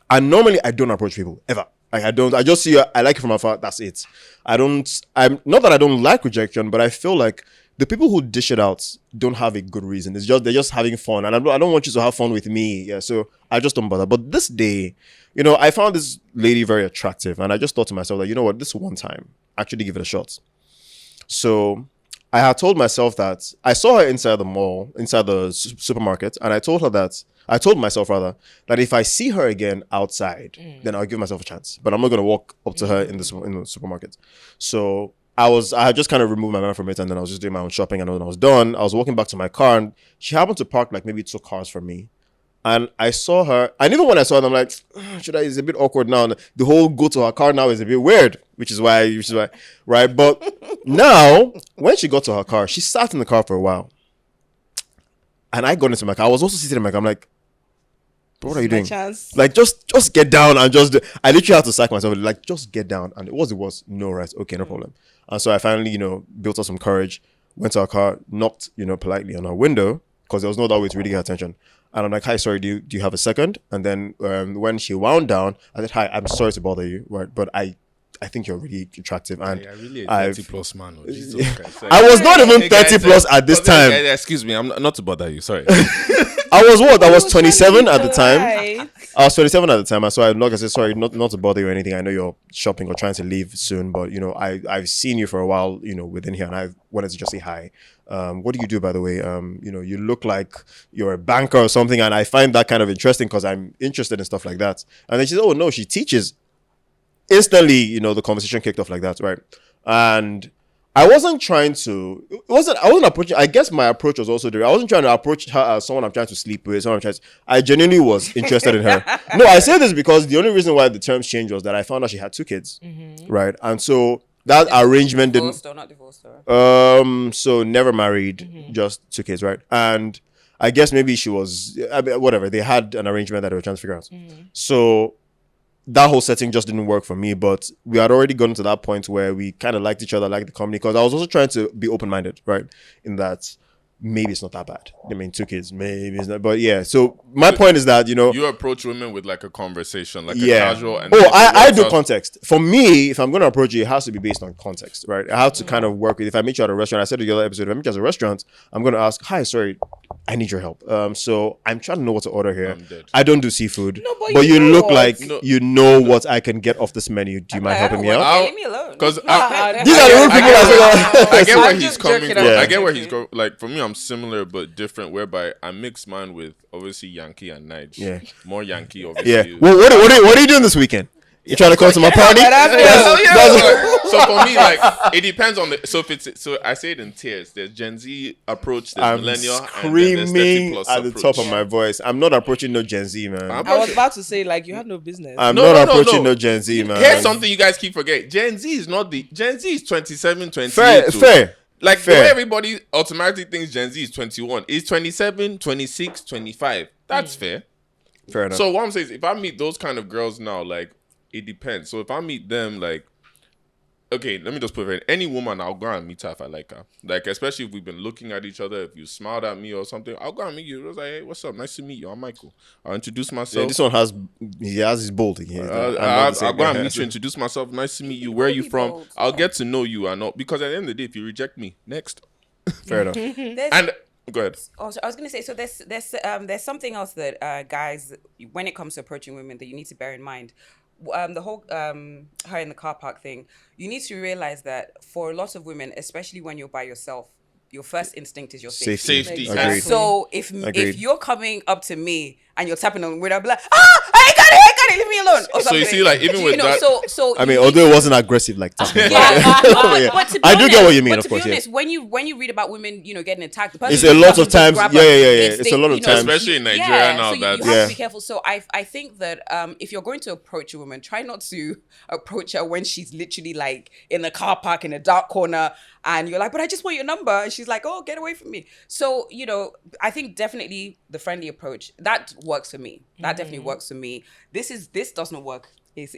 And normally I don't approach people ever. Like I don't. I just see you. I like you from afar. That's it. I'm not that I don't like rejection, but I feel like the people who dish it out don't have a good reason. They're just having fun, and I don't want you to have fun with me. Yeah. So I just don't bother. But this day, I found this lady very attractive, and I just thought to myself that this one time, actually give it a shot. So I had told myself that I saw her inside the mall, inside the supermarket, and I told myself rather that if I see her again outside, then I'll give myself a chance. But I'm not gonna walk up to her in the supermarket. So I had just kind of removed my mind from it, and then I was just doing my own shopping. And when I was done, I was walking back to my car, and she happened to park like maybe 2 cars from me. And I saw her, and even when I saw her, I'm like, it's a bit awkward now. And the whole go to her car now is a bit weird, which is why, right? But now, when she got to her car, she sat in the car for a while. And I got into my car. I was also sitting in my car. I'm like, bro, what are you doing? Chance. Like, just get down and I literally had to psych myself. Like, just get down. And it was, no, right? Okay, no problem. And so I finally, built up some courage, went to her car, knocked, politely on her window, because there was no other way to really get her attention. And I'm like, hi, sorry, do you have a second? And then when she wound down, I said, hi, I'm sorry to bother you, right? But I think you're really attractive. And Yeah, really a I've- 30+ man. Oh, Jesus Christ. I was not even Hey, guys, 30 plus at this time. Excuse me, I'm not to bother you. Sorry. I was what? I was 27 at the time. Right. I was 27 at the time. And so I knocked and said, sorry, not to bother you or anything. I know you're shopping or trying to leave soon, but I've seen you for a while, within here, and I wanted to just say hi. what do you do, by the way? You look like you're a banker or something. And I find that kind of interesting because I'm interested in stuff like that. And then she said, oh, no, she teaches. Instantly, the conversation kicked off like that, right? And I wasn't trying to, I wasn't approaching, I guess my approach was also there. I wasn't trying to approach her as someone I'm trying to sleep with, I genuinely was interested in her. No, I say this because the only reason why the terms changed was that I found out she had 2 kids, right? And so that arrangement Divorced or not divorced or? So never married, just 2 kids, right? And I guess maybe she was, whatever, they had an arrangement that they were trying to figure out. So that whole setting just didn't work for me, but we had already gotten to that point where we kind of liked each other, liked the company, because I was also trying to be open-minded, right? In that maybe it's not that bad. I mean, 2 kids, maybe it's not, but yeah. So my point is that, you approach women with like a conversation, like a casual. And I do context. For me, if I'm going to approach you, it has to be based on context, right? I have to kind of work with, if I meet you at a restaurant, I said in the other episode, if I meet you at a restaurant, I'm going to ask, hi, sorry, I need your help. So I'm trying to know what to order here. I don't do seafood, No, but you look what? like you know what I can get off this menu. Do you mind helping me out? Leave me alone. Because These are the real people I get where I'm he's just coming joking, from. I'm I just get where joking. he's going. Like for me, I'm similar but different. Whereby I mix mine with obviously Yankee and Nige. Yeah. More Yankee, Yeah. obviously. Well, what are you doing this weekend? You trying to come to my party? So for me, like it depends on the. So if it's I say it in tiers. There's Gen Z approach. There's I'm millennial. And screaming then there's 30+ at the approach. top of my voice. I'm not approaching no Gen Z, man. I'm I was about to say, like, you have no business. I'm No, not no, approaching no. no Gen Z, man. Here's something you guys keep forgetting. Gen Z is not the Gen Z is 27, 28. Fair, too. fair. Like Fair. the way everybody automatically thinks Gen Z is 21. It's 27, 26, 25. That's fair. Fair enough. So what I'm saying is if I meet those kind of girls now, like it depends. So if I meet them, like, okay, let me just put it. Any woman, I'll go and meet her if I like her. Like, especially if we've been looking at each other, if you smiled at me or something, I'll go and meet you. I was like, hey, what's up? Nice to meet you. I'm Michael. I'll introduce myself. yeah, this one has his bold. I'll go and meet you, introduce myself. Nice to meet you. Where are you from? bold. I'll get to know you and all. Because at the end of the day, if you reject me, next. Fair enough. And go ahead. Also, I was gonna say, so there's something else that guys, when it comes to approaching women, that you need to bear in mind. The whole her in the car park thing. You need to realize that for a lot of women, especially when you're by yourself, your first instinct is your safety. Safety. Agreed. So if Agreed. you're coming up to me and you're tapping on the window, I'll be like, I got it, leave me alone. Or So you something. see, like, even with that- so I you mean, need although it wasn't aggressive like that. yeah. But to be I do get what you mean, but of to course, be yeah. honest, when you read about women, getting attacked, the person It's a who's lot coming of to times. grab Yeah, her, It's a lot of times. Especially in Nigeria now, so you that's- have Yeah. to be careful. So I think that if you're going to approach a woman, try not to approach her when she's literally like in the car park in a dark corner, and you're like, but I just want your number, and she's like, oh, get away from me. So I think definitely the friendly approach that works for me. That definitely works for me. This doesn't work. Is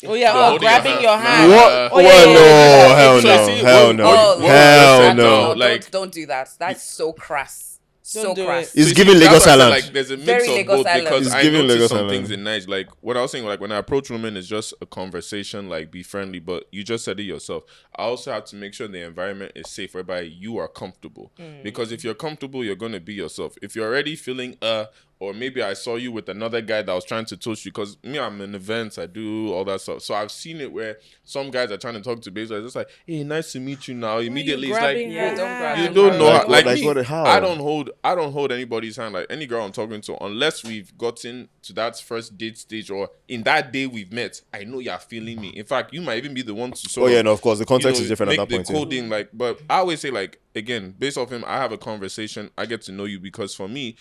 Oh yeah, holding grabbing your your hand. hand. What? Oh, yeah, No, hell So no, see, hell what- no, what- what hell was said no. now, like- don't do that. That's so crass. So Don't do crass. it. It's you giving see, that's Lagos why I said, Island. Like, there's a mix Very of Lagos both Island. because It's I giving noticed Lagos some Island. things in Niger. Like what I was saying, like when I approach women, it's just a conversation, like be friendly. But you just said it yourself. I also have to make sure the environment is safe, whereby you are comfortable. Because if you're comfortable, you're gonna be yourself. If you're already feeling or maybe I saw you with another guy that was trying to toast you, because me, I'm in events, I do all that stuff. So I've seen it where some guys are trying to talk to babes, it's just like, hey, nice to meet you now. Immediately it's like, grabbing her don't grab you her. don't know how, like Like me, what- how? I don't hold anybody's hand, like any girl I'm talking to, unless we've gotten to that first date stage or in that day we've met. I know you're feeling me. In fact, you might even be the one to sort Oh yeah, of, no, of course the context is different make at that point. the coding, like, but I always say, like, again, based off him, I have a conversation, I get to know you, because for me,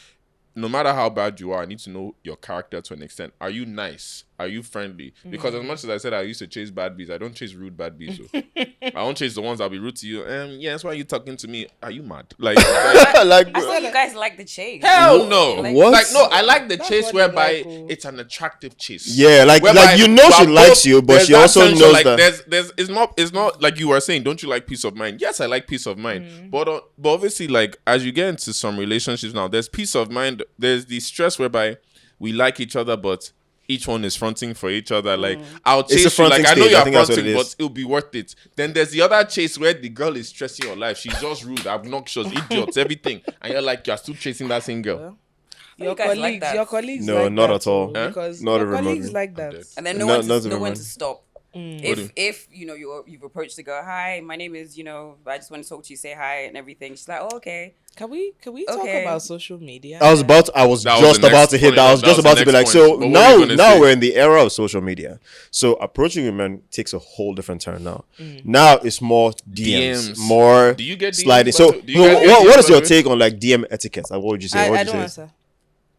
no matter how bad you are, I need to know your character to an extent. Are you nice? Are you friendly? Because as much as I said I used to chase bad bees, I don't chase rude bad bees. So. I don't chase the ones that'll be rude to you. Yeah, that's why you talking to me. Are you mad? Like, like, I thought you guys like the chase. hell no. What? Like, no, I like the chase what they whereby like, oh. it's an attractive chase. yeah, like Whereby you know she we're likes both- you, but there's she that also tension, knows like, that. there's it's not like you were saying, don't you like peace of mind? Yes, I like peace of mind. But obviously, like, as you get into some relationships now, there's peace of mind. There's the stress whereby we like each other, but each one is fronting for each other. Like, I'll a chase you. fronting Like, I know stage. I you're think that's what fronting, it but is. it'll be worth it. Then there's the other chase where the girl is stressing your life. She's just rude, obnoxious, idiots, everything. And you're like, you're still chasing that same girl. You guys like that. Your colleagues No, like not that, at all. too, because Not your even colleagues remotely. like that. And then No, know not when even to mind. stop. If you've approached the girl, hi, my name is, I just want to talk to you, say hi and everything. She's like, oh, okay. Can we talk Okay. about social media? I was just about to hit that. I was just about to be like, so now we're in the era of social media. So approaching women takes a whole different turn now. Now it's more DMs. More Do you get DMs, sliding. by So the- do you get what is DMs, your by the way? take on like DM etiquette? Like, what would you say? What I would you don't say? answer.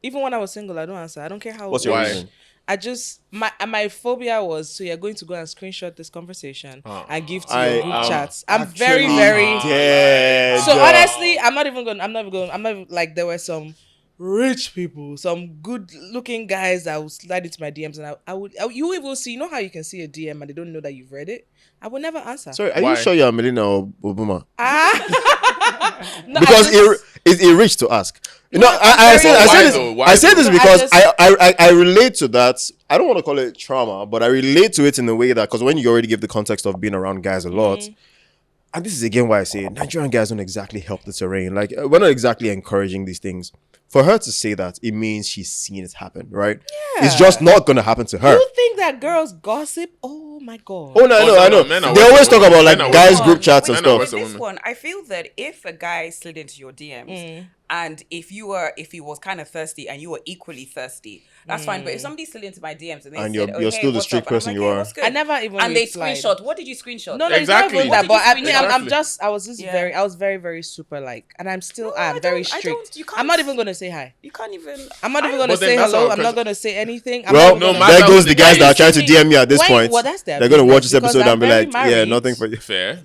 Even when I was single, I don't answer. I don't care how. What's your Why? reason? I just my phobia was, so you're going to go and screenshot this conversation and give to I your group am chats. I'm very actually dead. so honestly, I'm not even like, there were some rich people, some good looking guys that would slide into my DMs, and you will see, how you can see a DM and they don't know that you've read it. I would never answer. Sorry, are Why? you sure you're Melina or Obama? No, Because it's rich to ask. I say this because I relate to that. I don't want to call it trauma, but I relate to it in the way that, because when you already give the context of being around guys a lot, and this is again why I say Nigerian guys don't exactly help the terrain. Like, we're not exactly encouraging these things. For her to say that, it means she's seen it happen, right? Yeah. It's just not going to happen to her. You think that girls gossip? Oh my god. Oh no, I know. men are They worse always than talk about women. like Men are guys worse. group chats and Men are stuff. worse With than this women. one, I feel that if a guy slid into your DMs and if he was kind of thirsty and you were equally thirsty, that's fine. But if somebody slid into my DMs and they And said, you're still the what's strict up? And I'm person like, you hey, are. what's good? I never even And they replied. screenshot. What did you screenshot? No, Exactly. it's not even that. What But did you screenshot? I was just Yeah. I was very, very super like, and I'm still, I I'm very don't- I strict. don't- you can't- I'm not even gonna say hi. You can't even. I'm not even gonna But then say that's hello. our I'm not question. gonna say anything. I'm Well, not even no gonna- matter there goes who the the guys guy that are is. trying to DM me at this point. Well, that's their They're gonna watch business, this episode because and be I'm like, very yeah, married. nothing for you. Fair.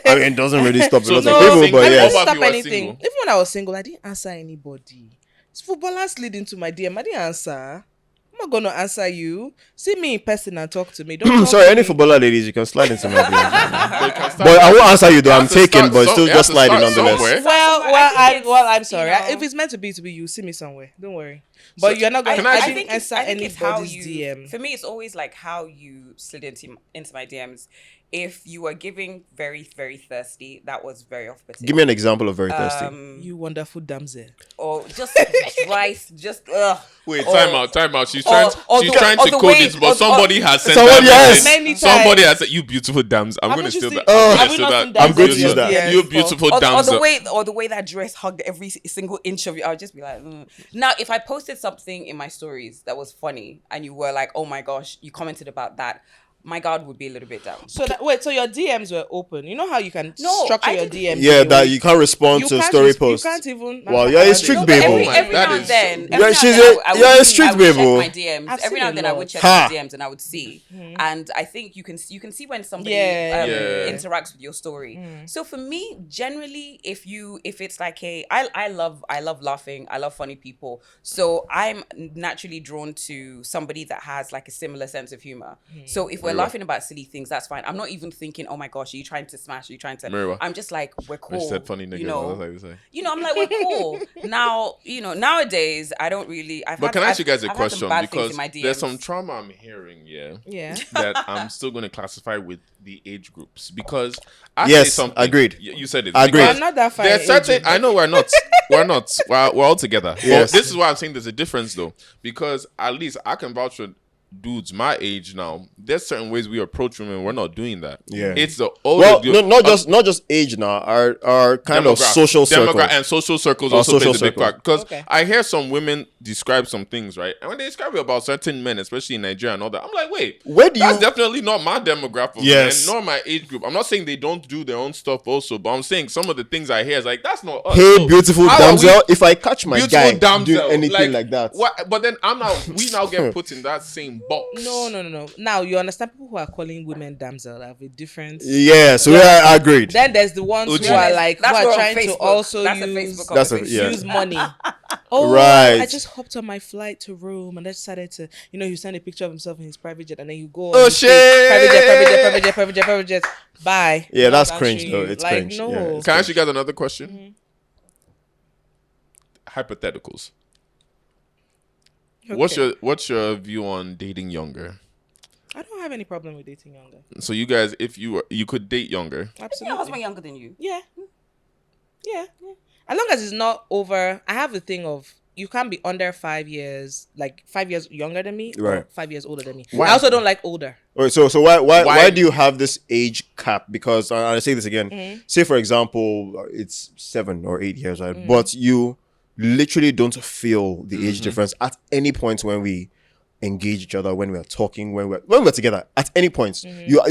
I mean, it doesn't really stop a So lot no, of people, single- but I yes. didn't What about stop if you were anything. single? Even when I was single, I didn't answer anybody. It's footballers slid into my DM. I didn't answer. I'm not gonna answer you. See me in person and talk to me. Don't talk Sorry, to any me. footballer ladies, you can slide into my DMs. But you can start- But I won't answer you though. You I'm have to taking, start but some- still you have just to sliding start nonetheless. somewhere. I think I'm it's, sorry. you know- If it's meant to be you, see me somewhere. Don't worry. But you're not going. Can I I actually- didn't answer I think it's how anybody's you. DM. For me, it's always like how you slid into my DMs. If you were giving very, very thirsty, that was very off-putting. Give me an example of very thirsty. You wonderful damsel. Or just rice, just Wait, or- time out. She's trying or to the code way- this, but or- somebody has sent Someone- that yes. message. Many Somebody times. has said, "You beautiful dams." I'm Haven't going to you steal seen- that. Oh, I'm have going you to not steal seen that. that I'm going to video use that. of You DMs beautiful or dams. the way that dress hugged every single inch of you, I would just be like, Now, if I posted something in my stories that was funny and you were like, oh my gosh, you commented about that, my guard would be a little bit down. So so your DMs were open. You know how you can No, structure I your didn't- DMs. Yeah, in a that way. you can't respond You to can't story res- posts. You can't even. Wow, you're a strict No, but babe. every, Oh my- every that now is and then, so- every Yeah, now she's and a- then I would you're a see- strict I would babe, check oh. my DMs. I've Every seen now a and then I would lot. check Ha. my DMs and I would see. And I think you can see when somebody Yeah. interacts with your story. So for me, generally, if it's like I love laughing, I love funny people. So I'm naturally drawn to somebody that has like a similar sense of humor. So if we're Mira. laughing about silly things, that's fine. I'm not even thinking, oh my gosh, are you trying to smash? Are you trying to? Mira. I'm just like, we're I cool. said funny niggas. You know, That's how you say. I'm like, we're cool. Now, nowadays, I don't really. But can I ask you guys a I've had some question? bad things Because in my DMs. there's some trauma I'm hearing, yeah, Yeah. that I'm still going to classify with the age groups. Because I Yes, say something. agreed. You said it. Agreed. Because I'm not that far. There's in certain. age. I know we're not. We're all together. Yes. But this is why I'm saying there's a difference though, because at least I can vouch for dudes my age now. There's certain ways we approach women. We're not doing that. Yeah. It's the older. Well, dude- not just age now. Our kind of social circle. and social circles Our also social plays a big circle. part. Because Okay. I hear some women describe some things, right? And when they describe it about certain men, especially in Nigeria and all that, I'm like, wait, Where do that's you- definitely not my demographic, Yes. man, nor my age group. I'm not saying they don't do their own stuff also, but I'm saying some of the things I hear is like, that's not us. Hey, So beautiful how are we- damsel. If I catch my beautiful guy damsel, doing anything like that, What? But then we now get put in that same box. No. Now you understand people who are calling women damsel have a different. yeah. So Yeah. I agreed. Then there's the ones Uji. who are like who That's are on trying to Facebook. also That's a use Facebook That's a- conversation. yeah. use money. Oh, Right. I just hopped on my flight to Rome and I decided to, you send a picture of himself in his private jet and then you go. Oh, and you say, shit. private jet. Bye. Yeah, Not that's answering cringe, though. you. It's like, cringe. No. Yeah, it's Can I ask you guys another question? Hypotheticals. Okay. What's your view on dating younger? I don't have any problem with dating younger. So you guys, if you could date younger, Isn't your Absolutely. husband younger than you? Yeah. As long as it's not over. I have the thing of you can't be under 5 years, like 5 years younger than me, or Right. 5 years older than me. Why? I also don't like older. Okay, so why Why- do you have this age cap? Because I say this again. Say for example, it's 7 or 8 years, right? But you literally don't feel the age difference at any point when we engage each other, when we're talking, when we're together. At any point, you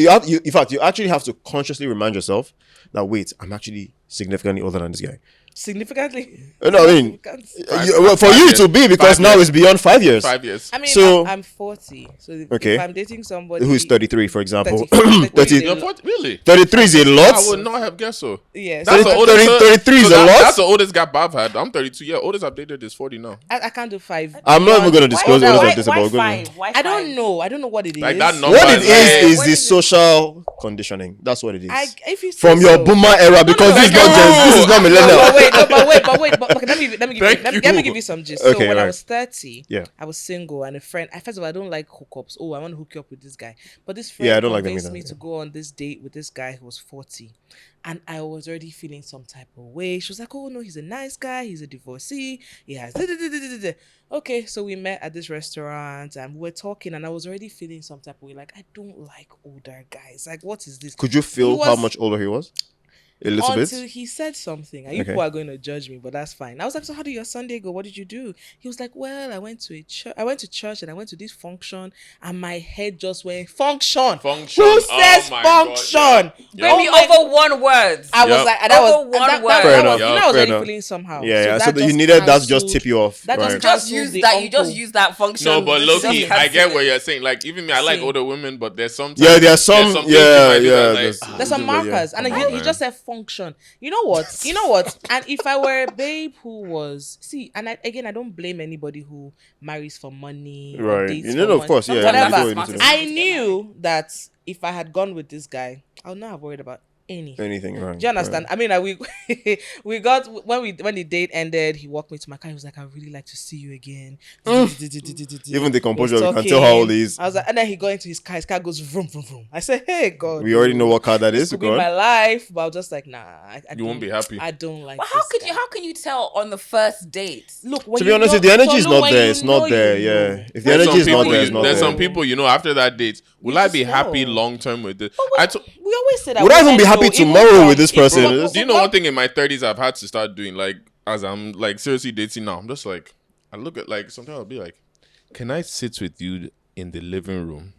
in fact you actually have to consciously remind yourself that wait, I'm actually significantly older than this guy. Significantly. No, I mean, Significant. for you to be, because 5 now years. it's beyond 5 years. 5 years. I mean, So- I'm 40. So if Okay. I'm dating somebody Who's 33, for example? 30, 30, You're 40, really? 33 is a lot. I would not have guessed so. yes, That's the oldest. 33 is a lot? That's the oldest gap I've had. I'm 32. Yeah, oldest I've dated is 40 now. I can't do 5. I'm not even going to Why- disclose why- what why- is this why about. five? Why I don't five? know. I don't know what it is. Like that number. What it is What the is it? social conditioning. That's what it is. If you say From your so. boomer era, because this is not this is not millennial. But let me give you, let me give you some gist. Okay, So when I right. was 30, Yeah. I was single, and a friend. First of all, I don't like hookups. Oh, I want to hook you up with this guy. But this friend Yeah, I don't like them convinced either, me yeah. to go on this date with this guy who was 40. And I was already feeling some type of way. She was like, "Oh no, he's a nice guy. He's a divorcee. He has." Okay, so we met at this restaurant and we're talking, and I was already feeling some type of way. Like, I don't like older guys. Like, what is this? Could you feel He how was- much older he was? A little Until bit. he said something, and you Okay. people are going to judge me, but that's fine. I was like, "So how did your Sunday go? What did you do?" He was like, "Well, I went to church and I went to this function, and my head just went function. Function. Who Oh says my God, function? yeah. Baby, Oh my- over one word. I was Yep. like, and that was Over one that, word. that, Fair that enough. was, Yeah, I was fair already enough. feeling somehow. Yeah, so that you just needed that to just cancelled- tip you off. That right. just Just cancelled use the that. You just uncle. use that function. No, but Just low-key, cancel I get it. what you're saying. Like, even me, I like See. older women, but there's some. Yeah, there are some. things you might do that, like, There's some markers, and Come then on, he man. just said function. You know what? And if I were a babe who was and I don't blame anybody who marries for money, or Right. dates You for know, of money, course, yeah. whatever. you go into I- I knew that if I had gone with this guy, I would not have worried about anything. anything, right? Do you understand? I mean, we got when the date ended, he walked me to my car. He was like, "I really like to see you again." Even the composure, Was you can tell how old he is. I was like, and then he got into his car. His car goes vroom vroom vroom. I said, "Hey God, We already know what car that this is. could be Go my on. life." But I was just like, "Nah, I You won't don't- be happy. I don't like." But how this could guy. you? How can you tell on the first date? Look? When To be you honest, know- if the energy so is look, not when there, you it's not know, there. you Yeah. know. If the There's energy some is not people, there, it's not there's there. some people, after that date, will You I just be happy know. long term with this? We always say that. Would I even women be happy know, even tomorrow from- with this even person? from- Do you know one thing in my 30s I've had to start doing? Like, as I'm like seriously dating now, I'm just like, I look at like sometimes I'll be like, can I sit with you in the living room?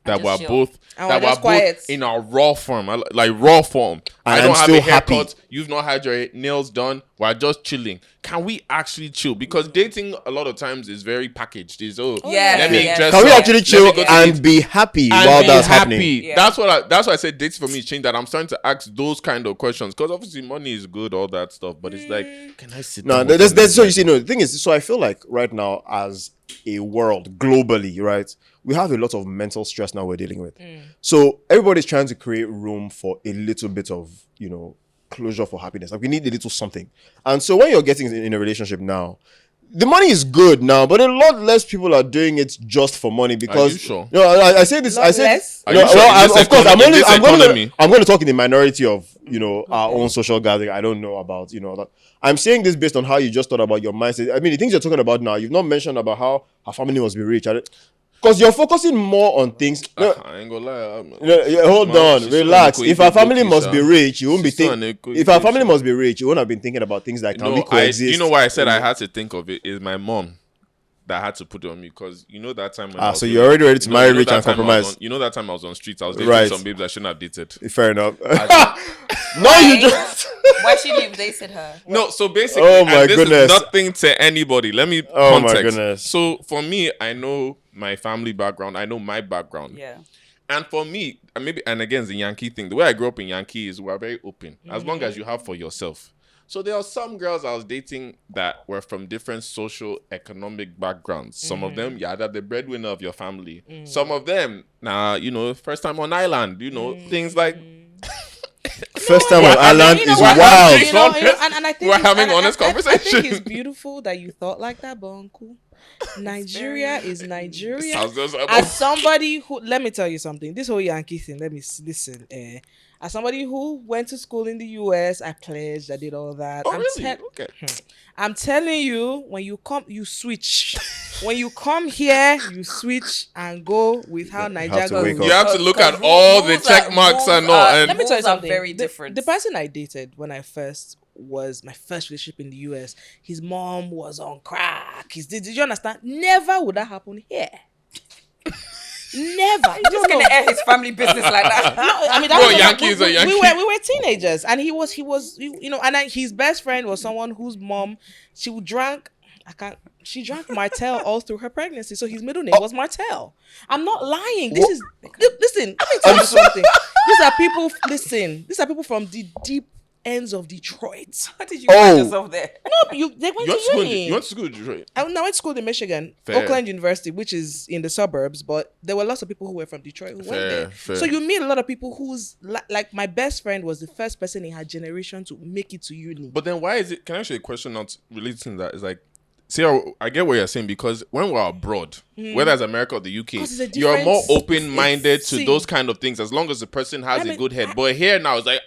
That just we're chill. both And that we're we're just quiet. both in our raw form, like raw form. I And don't I'm have still a haircut. happy. You've not had your nails done. We're just chilling. Can we actually chill? Because dating a lot of times is very packaged. Is Yeah, let me yeah. dress Can we up, actually let me chill go to and eat, be happy and while be that's happy. happening? Yeah. That's what I said. Dating for me is changed. That I'm starting to ask those kind of questions because obviously money is good, all that stuff. But it's like, can I sit? No, down with there's somebody so you like see, no, the thing is, so I feel like right now as a world globally, right, we have a lot of mental stress now we're dealing with. So everybody's trying to create room for a little bit of, closure for happiness. Like we need a little something. And so when you're getting in a relationship now, the money is good now, but a lot less people are doing it just for money because you sure? No, I say this. Lot I say less? Are no, you sure? well, In this of course, in this economy? I'm going to talk in the minority of our own social gathering. I don't know about that. I'm saying this based on how you just thought about your mindset. I mean, the things you're talking about now, you've not mentioned about how her family must be rich. Because you're focusing more on things. No, I ain't gonna lie. hold Man, on, she's still relax. an If our family equity, must sha. be rich, you won't be She's still thinking. an If our family equity, must be rich, you won't have been thinking about things like can we No, coexist? you know why I said I had to think of it is my mom that had to put it on me because that time when I was so you're already ready to marry rich that and time I was compromise. that time I was on streets, I was dating Right. some babes I shouldn't have dated. Fair enough. No, Why? you just. Why shouldn't you have dated her? No, so basically, Oh my and this goodness. is nothing to anybody. Let me Oh my context. goodness. So for me, I know my family background. I know my background. Yeah. And for me, and again, the Yankee thing. The way I grew up in Yankee is we're very open. As long as you have for yourself. So there are some girls I was dating that were from different social economic backgrounds. Some of them, you're the breadwinner of your family. Some of them, first time on island, things like first time what? on Ireland You know is what? wild. And I think We're it's- having and honest I think conversation. it's beautiful that you thought like that, but uncle. Nigeria is Nigeria. Sounds just As somebody who, let me tell you something. This whole Yankee thing. Let me listen. As somebody who went to school in the US, I pledged. I did all that. Oh, really? Okay. I'm telling you, when you come, you switch. When you come here, you switch and go with how have Nigeria to goes. wake You up. have to look at all the check marks and all. And Let me tell you rules are something. very The- different. The person I dated when I first was my first relationship in the US, his mom was on crack. Did you understand? Never would that happen here. Never. You're just gonna air his family business like that. No, I mean, that Bro, was Yankee is a Yankee. we were teenagers, and he was, and his best friend was someone whose mom, she drank Martell all through her pregnancy, so his middle name was Martell. I'm not lying. Listen, let me tell you something. These are people from the deep ends of Detroit. How did you find Oh. yourself there? No, they went you to uni. you went to school in Detroit. I went to school in Michigan, Fair. Oakland University, which is in the suburbs, but there were lots of people who were from Detroit who went there. Fair. So you meet a lot of people who's like my best friend was the first person in her generation to make it to uni. But then why is it? Can I ask you a question not related to that? It's like, see, I get what you're saying, because when we're abroad, whether it's America or the UK, 'Cause it's a you're different- more open-minded to see. those kind of things, as long as the person has I a mean, good head. But here now, it's like,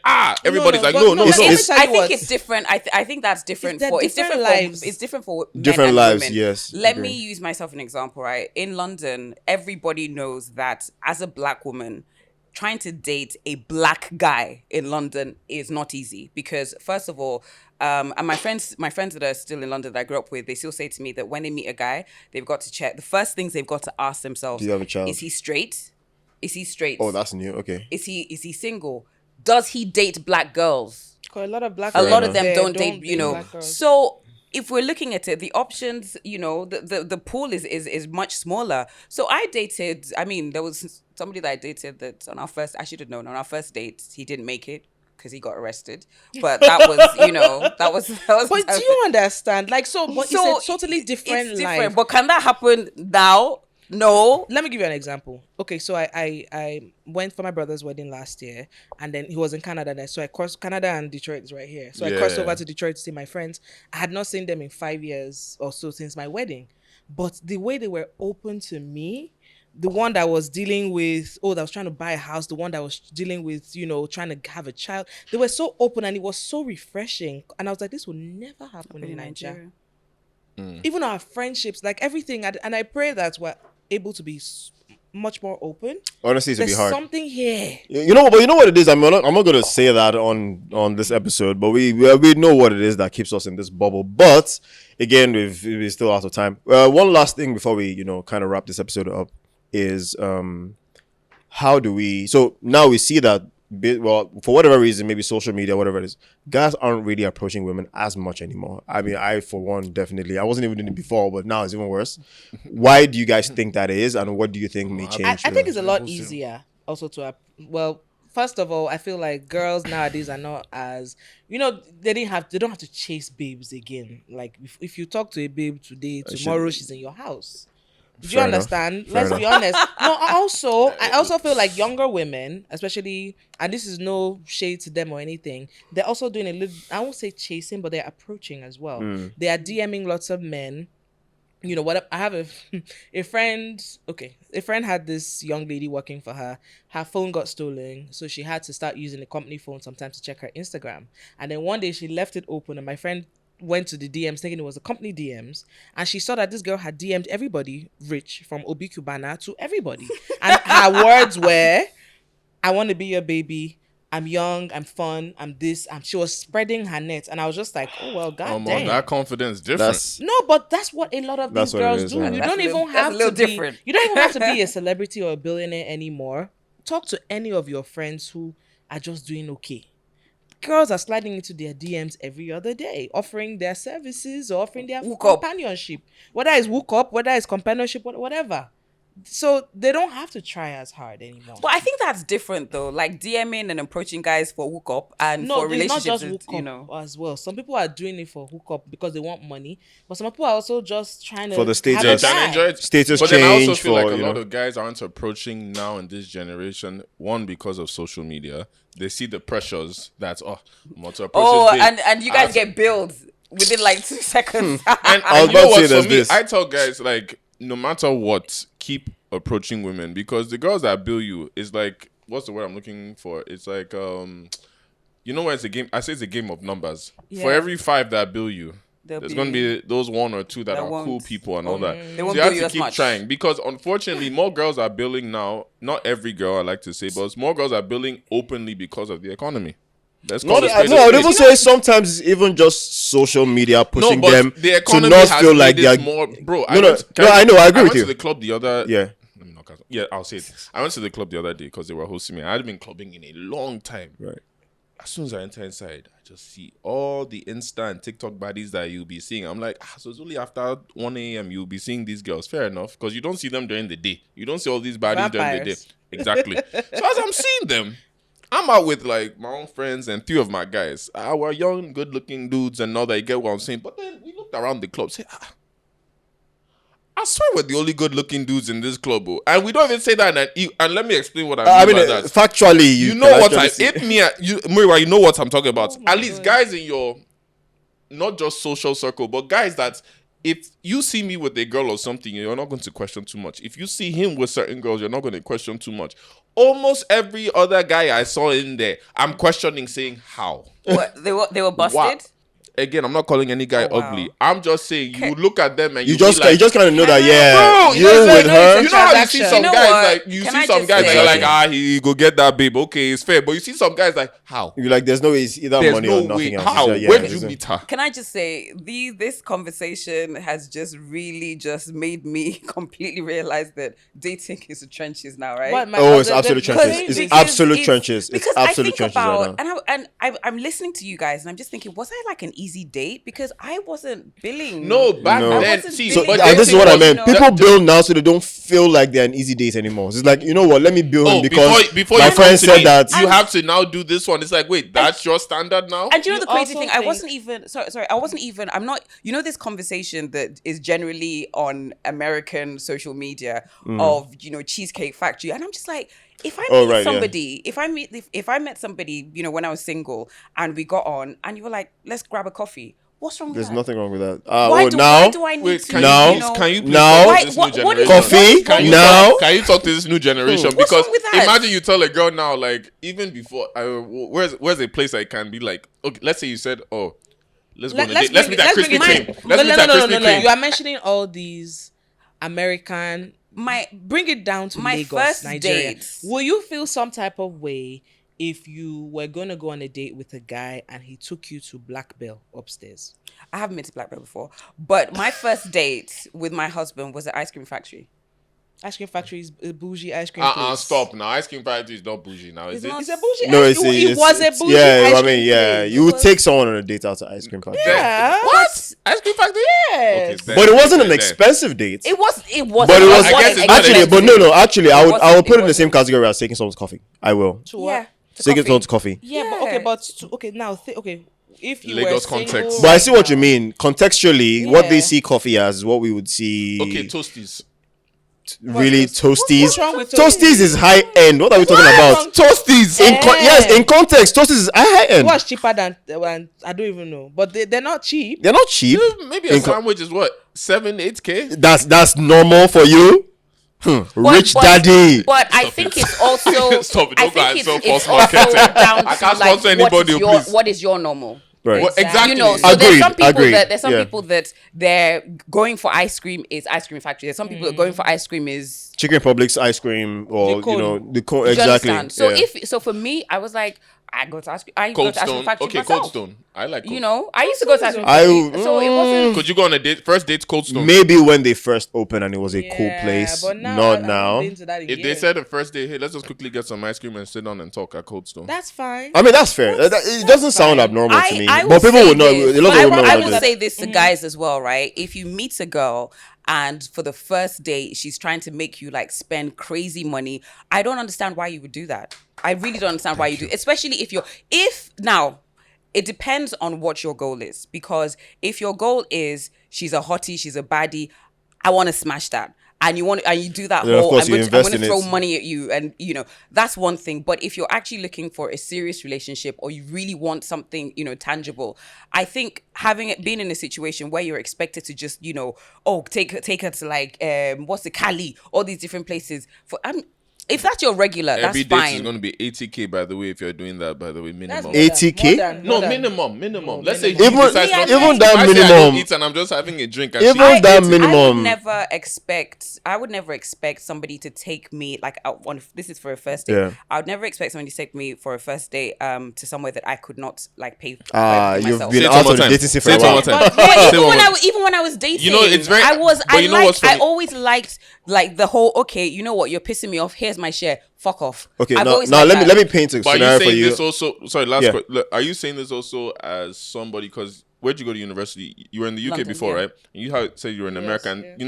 everybody's like, but- no, no, but no. let me It's- tell you I think what. it's different. I think that's different They're for it's different different lives. for it's different for men Different and lives, women. yes, Let agree. me use myself an example. Right, in London, everybody knows that as a black woman, trying to date a black guy in London is not easy because first of all, and my friends that are still in London that I grew up with, they still say to me that when they meet a guy, they've got to check the first things they've got to ask themselves: Do you have a child? Is he straight? Is he straight? Oh, that's new. Okay. Is he single? Does he date black girls? 'Cause a lot of black A lot girls of them there don't date, you know. black girls. So if we're looking at it, the options, you know, the pool is much smaller. So I dated, I mean, there was somebody that I dated that I should have known, on our first date, he didn't make it because he got arrested. But that was, you know, that was. But do you understand? Like, but So it's a totally different it's life. different. But can that happen now? No. Let me give you an example. Okay, so I went for my brother's wedding last year, and then he was in Canada then. So I crossed Canada, and Detroit is right here. So I crossed Yeah. over to Detroit to see my friends. I had not seen them in 5 years or so since my wedding. But the way they were open to me, the one that was dealing with, that was trying to buy a house, the one that was dealing with, trying to have a child, they were so open and it was so refreshing. And I was like, this will never happen in Nigeria. Even our friendships, like everything. And I pray that we're able to be much more open. Honestly, it's gonna There's be hard. something here. You know what it is. I'm not gonna say that on this episode, but we know what it is that keeps us in this bubble. But again, we're still out of time. One last thing before we kind of wrap this episode up is how do we? So now we see that. Well, for whatever reason, maybe social media, whatever it is, guys aren't really approaching women as much anymore. I mean, I for one definitely, I wasn't even doing it before, but now it's even worse. Why do you guys think that is, and what do you think may change? I think it's a lot easier also to first of all, I feel like girls nowadays are not as they don't have to chase babes again. Like if you talk to a babe today, tomorrow she's in your house. Do you Fair enough. understand? Fair Let's be honest. No, I also feel like younger women, especially, and this is no shade to them or anything, they're also doing a little, I won't say chasing, but they're approaching as well. They are DMing lots of men. You know what? I have a friend. Okay, a friend had this young lady working for her. Her phone got stolen, so she had to start using the company phone sometimes to check her Instagram. And then one day she left it open, and my friend went to the DMs thinking it was the company DMs, and she saw that this girl had DM'd everybody rich, from Obi Cubana to everybody, and her words were, "I want to be your baby. I'm young, I'm fun, I'm this." And she was spreading her net, and I was just like, oh well, god damn. That confidence different. That's No, but that's what a lot of That's these what it girls is, do. yeah. You That's don't a even little- have that's a little to be. different. You don't even have to be a celebrity or a billionaire anymore. Talk to any of your friends who are just doing okay. Girls are sliding into their DMs every other day, offering their services or offering theup. Whether it's hook up, whether it's companionship, whatever. So they don't have to try as hard anymore. But I think that's different though. Like DMing and approaching guys for hookup and No, for it's not relationships, just is, hookup you know. as well. Some people are doing it for hookup because they want money, but some people are also just trying to For the have status. a Yeah, trying to guy. enjoy it. Status But then I also change feel like for, a you lot know. of guys aren't approaching now in this generation. One, because of social media, they see the pressures that I'm about to approach Oh, this babe. and you guys get billed within like 2 seconds. And I was you know about to what? say For there's me, this. I tell guys like, no matter what, keep approaching women because the girls that bill you is like, what's the word I'm looking for? It's like you know what? It's a game. I say it's a game of numbers. Yeah. For every 5 that bill you, There'll there's be- going to be those 1 or 2 that are won't. cool people and all that. They So won't you have bill you to as keep much. trying because unfortunately, more girls are billing now. Not every girl, I like to say, but more girls are billing openly because of the economy. Let's call No, it spade I a would spade. even say sometimes it's even just social media pushing but them the to economy not has feel like made they're it more, bro. No, no, can no, I know, I agree with went you. to the club the other. Yeah. Let me not cut- Yeah, I'll say it. I went to the club the other day because they were hosting me. I hadn't been clubbing in a long time. Right. As soon as I enter inside, I just see all the Insta and TikTok baddies that you'll be seeing. I'm like, so it's only after 1 a.m. you'll be seeing these girls. Fair enough, because you don't see them during the day. You don't see all these baddies during the day. Vampires. Exactly. So as I'm seeing them, I'm out with like my own friends and 3 of my guys. We're young, good-looking dudes and all that. You get what I'm saying? But then we looked around the club, say, I swear we're the only good-looking dudes in this club, oh. And we don't even say that. And let me explain what I mean by that. factually, You can know what actually I see- if me you Muriwa, you know what I'm talking about. my At least God. guys in your not just social circle, but guys that if you see me with a girl or something, you're not going to question too much. If you see him with certain girls, you're not going to question too much. Almost every other guy I saw in there, I'm questioning, saying how. What, they were busted. What? Again, I'm not calling any guy Oh, wow. ugly. I'm just saying you look at them and you you just be like, kind of know that bro, you it's with like, her. You know how you see transaction. some You know guys what? like you Can see I some just guys that are say- like he go get that babe. Okay, it's fair. But you see some guys like how? You're like, there's no way it's either There's money no or way. nothing else. How? Yeah, Where did you isn't- meet her? Can I just say this conversation has just really just made me completely realize that dating is the trenches now, right? What, my- Oh, it's the- absolute the- trenches. because It's absolute trenches. It's Because I absolute think trenches right about now. and I'm listening to you guys and I'm just thinking, was I like an easy date? Because I wasn't billing. No, back No. then. wasn't See, feeling but it. And this is what I meant. No. People build now so they don't feel like they're an easy date anymore. It's like, you know what? Let me build him Oh, because before my you friend come to said me, that. you have to now do this one. It's like, wait, that's your standard now? And you know You the crazy also thing, I think- wasn't even sorry, I wasn't even I'm not you know this conversation that is generally on American social media of, you know, Cheesecake Factory. And I'm just like, if I Oh, meet right, yeah. somebody, if I met somebody, you know, when I was single and we got on and you were like, let's grab a coffee. What's wrong with There's that? nothing wrong with that. Why now, do I need Wait, to can Now- you please now- talk to this new What is- generation? Coffee? Can you Now? Can you talk to this new generation? What's Because wrong with that? imagine you tell a girl now, like, even before, where's a place I can be like, okay, let's say you said, oh, let's go on a date. Let's meet at Krispy Kreme. Let's meet at Krispy no. You Kreme. are mentioning all these American. Bring it down to my Lagos, first Nigeria. date. Will you feel some type of way if you were going to go on a date with a guy and he took you to Black Bell upstairs? I haven't been to Black Bear before, but my first date with my husband was at Ice Cream Factory. Ice cream factory is a bougie ice cream place. Stop now. Ice cream factory is not bougie now, is It's it? not- It's a bougie. no, ice it's, cream. It was a it's- bougie. yeah. ice I cream mean, yeah. place. You It would was- take someone on a date out to ice cream factory. Yeah. What? Ice cream factory? Yes. Okay, But it wasn't an then. expensive date. It was. But it was I guess it's not actually, but no, actually, I would wasn't- put it in the wasn't. same category as taking someone's coffee. I will To what? Yeah. to taking coffee. someone's coffee. Yeah, but Yeah. okay, okay, now okay. If you Lagos were single context. But I right see what you now- mean. Contextually, what they Yeah. see coffee as is what we would see. Okay, toasties. Really, What's toasties. wrong with Toasties is high end. What are we talking about? Toasties. Yes, in context, toasties is high end. What's cheaper than I don't even know, but they're not cheap. They're not cheap. Maybe a sandwich is what? 7-8K? That's normal for you. Rich daddy. But I think it's also. Stop it. I Don't go and think sell it's false also marketing. down I to can't like sponsor anybody, please. what is your normal. Right. Well, exactly. You know, so Agreed, there's some people agreed, that yeah. people that they're going for ice cream is Ice Cream Factory. There's some people that going for ice cream is Chicken Republic's ice cream, or The cone. the cone. do you Exactly. understand? So yeah. for me, I was like, I go to ice cream. I go Cold to Ice Cream Stone. Factory Okay, myself. Cold Stone. I like Cold You know, I used to go to Ice Cream I- Factory, so it wasn't. Could you go on a date? First date, Cold Stone. Maybe when they first opened and it was a cool Yeah, place. but now Not I haven't now. been to that If they again. said the first day, hey, let's just quickly get some ice cream and sit down and talk at Cold Stone. That's fine. I mean, that's fair. It doesn't sound abnormal to me. I will But people say would know. this. A lot of I people will, know I what will it is. say this to guys as well, right? If you meet a girl and for the first date she's trying to make you like spend crazy money, I don't understand why you would do that. I really don't understand why you do, especially if now it depends on what your goal is, because if your goal is she's a hottie, she's a baddie, I want to smash that. And you do that Yeah, of whole, course, I'm you going to invest in throw it. money at you, and that's one thing. But if you're actually looking for a serious relationship, or you really want something tangible, I think being in a situation where you're expected to just take her to like what's the Cali, all these different places if that's your regular, Every that's date fine. is going to be 80K, by the way, if you're doing that, by the way, That's minimum. more than- 80K? more than- No, more than- minimum. No, Let's say minimum. she decides not to Even eat. that If I say I don't minimum- eat and I'm just having a drink. And Even she that eats, minimum- I would never expect somebody to take me like out on. This is for a first date. Yeah. I would never expect somebody to take me for a first date to somewhere that I could not like pay for You've myself. been Say it out one more of the time. dating scene for Say a it one while. more time. But Say it even one more time. even when I was dating, You know, it's very- but I you know what's funny? always liked like the whole, okay, you know what, you're pissing me off, here's my share, fuck off. Okay, I've now always let liked me that. let me paint a But are scenario you for saying you. this also? Sorry, last Yeah. question. Look, are you saying this also as somebody? Because where'd you go to university? You were in the UK London, before, yeah. right? And you said you were in America, and yeah. you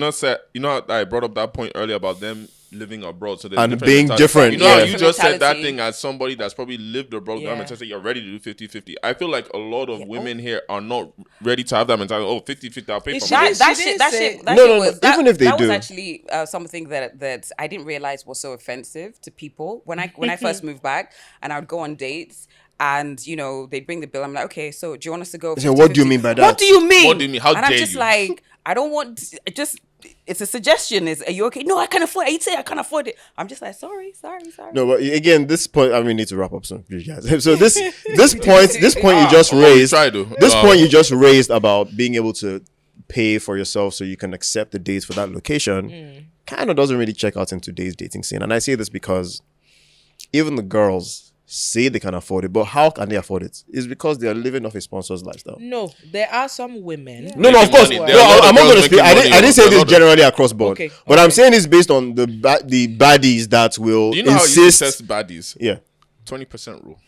know how I brought up that point earlier about them living abroad, so there's And different being mentality. different, You know how yeah. you Different just said that mentality. thing as somebody that's probably lived abroad. Yeah. I'm to say you're ready to do 50-50. I feel like a lot of women here are not ready to have that mentality. Oh, 50-50, I'll pay It for should my be- house. That She shit, didn't that say- shit, that No, shit no, no, was that, even if they that do. was actually something that I didn't realize was so offensive to people when I first moved back, and I would go on dates. And they'd bring the bill. I'm like, okay, so do you want us to go? So what do you mean by that? What do you mean? What do you mean? How and I'm dare just you? like, I don't want. It's a suggestion. Are you okay? No, I can't afford it. You say I can't afford it. I'm just like, sorry. No, but again, this point, I mean, need to wrap up soon, you guys. So this point you just Oh, we raised. try to. This point you just raised about being able to pay for yourself so you can accept the dates for that location, kind of doesn't really check out in today's dating scene. And I say this because even the girls say they can afford it, but how can they afford it? It's because they are living off a sponsor's lifestyle. No, there are some women. No, of course. money. No, There are a lot of I'm not girls going to speak. making money I didn't say on this a lot of- generally across board, Okay, but I'm okay. saying it's based on the baddies that will Do you know how you insist. test baddies? Yeah. 20% rule.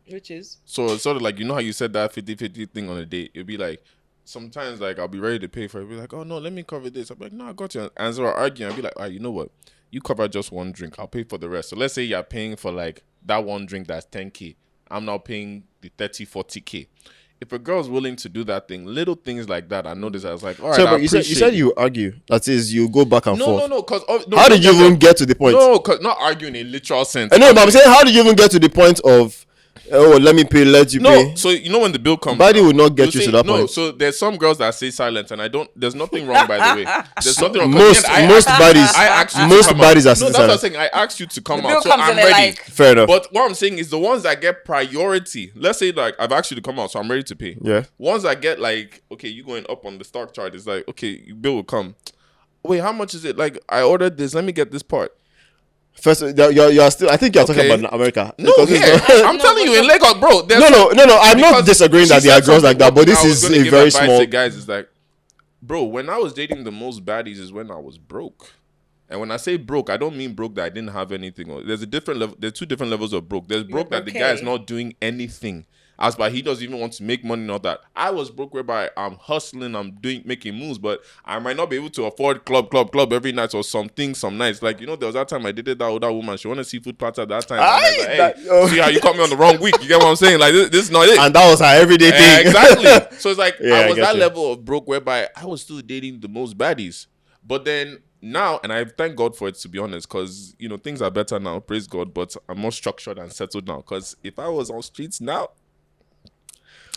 Which is So it's sort of like, you know how you said that 50-50 thing on a date? It'd be like, sometimes like I'll be ready to pay for it. It'll be like, oh no, let me cover this. I'll be like, no, I got you. And so we're arguing. I'll be like, all right, you know what? You cover just one drink. I'll pay for the rest. So let's say you're paying for like that one drink that's 10K. I'm now paying the 30-40K. If a girl's willing to do that thing, little things like that, I noticed. I was like, all right, So, I but you appreciate said it. you argue. That is, you go back and forth. No. Because How did you even get to the point? No, cause not arguing in literal sense. I know, but I'm saying, how did you even get to the point of, oh, let me pay, let you No, pay? so you know when the bill comes, Body will not get you'll you to say- that no, point. so there's some girls that say silent, and I don't. There's nothing wrong, by the way. There's nothing wrong. 'cause Most again, most bodies, I asked you most to come bodies out. are No, sitting that's what I'm silent. saying. I asked you to come The bill out, so comes I'm and they're ready. like- Fair enough. But what I'm saying is the ones that get priority. Let's say like I've asked you to come out, so I'm ready to pay. Yeah. Ones that get like, okay, you going up on the stock chart is like, okay, your bill will come. Wait, how much is it? Like I ordered this. Let me get this part. First, you're still. I think you're talking Okay. about America. No, Because it's here not- I'm telling you in Lagos, bro. there's no. I'm not because disagreeing that she there are said girls like that, something- but this I was is gonna a give very advice small. to guys is like, bro, when I was dating the most baddies is when I was broke. And when I say broke, I don't mean broke that I didn't have anything. There's a different level. There's two different levels of broke. There's broke that the guy is okay. not doing anything. As by he doesn't even want to make money, not that. I was broke whereby I'm hustling, I'm making moves, but I might not be able to afford club every night or something some nights. Like, there was that time I dated that older woman. She wanted seafood platter that time. And I was like, hey, see how you caught me on the wrong week. You get what I'm saying? Like, this is not it. And that was her everyday thing. Exactly. So it's like Yeah, I I was get that you. level of broke whereby I was still dating the most baddies. But then now, and I thank God for it, to be honest, because things are better now, praise God, but I'm more structured and settled now. Because if I was on streets now,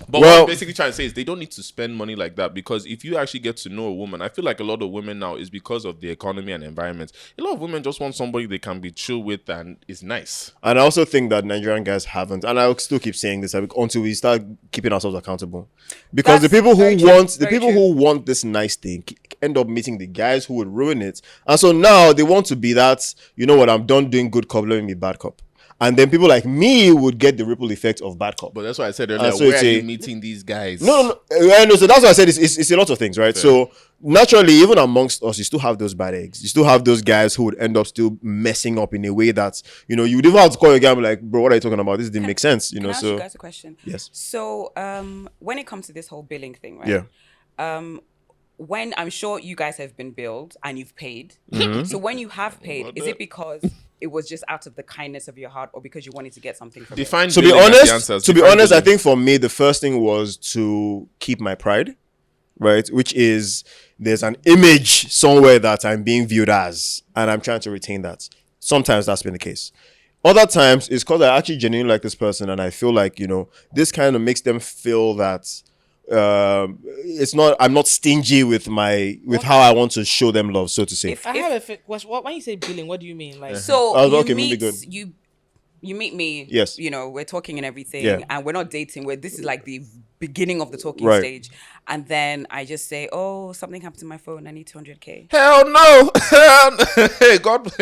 but what Well- I'm basically trying to say is they don't need to spend money like that, because if you actually get to know a woman, I feel like a lot of women now is because of the economy and environment. A lot of women just want somebody they can be chill with and is nice. And I also think that Nigerian guys haven't, and I'll still keep saying this until we start keeping ourselves accountable. Because That's the people very who true, want very true. who want this nice thing end up meeting the guys who would ruin it, and so now they want to be that. You know what? I'm done doing good cop, let me be bad cop, and then people like me would get the ripple effect of bad cop. But that's why I said earlier, so where it's are a- you meeting these guys? No. So that's why I said it's a lot of things, right? So naturally, even amongst us, you still have those bad eggs. You still have those guys who would end up still messing up in a way that you would even have to call your guy and be like, bro, what are you talking about? This didn't make sense, Can I ask you So guys a question? yes. So, when it comes to this whole billing thing, right? Yeah. when I'm sure you guys have been billed and you've paid. So when you have paid, is it because it was just out of the kindness of your heart or because you wanted to get something from it? Define To be billing as the honest, answers. to be Define honest, I billing. think for me the first thing was to keep my pride, right? Which is there's an image somewhere that I'm being viewed as, and I'm trying to retain that. Sometimes that's been the case. Other times it's because I actually genuinely like this person, and I feel like this kind of makes them feel that it's not. I'm not stingy with how I want to show them love, so to say. I have a question. When you say billing, what do you mean? Like, So Oh, you okay, meet really good. you meet me. Yes. We're talking and everything, Yeah. and we're not dating. This is like the beginning of the talking Right. stage, and then I just say, "Oh, something happened to my phone. I need 200K." Hell no. Hey, God.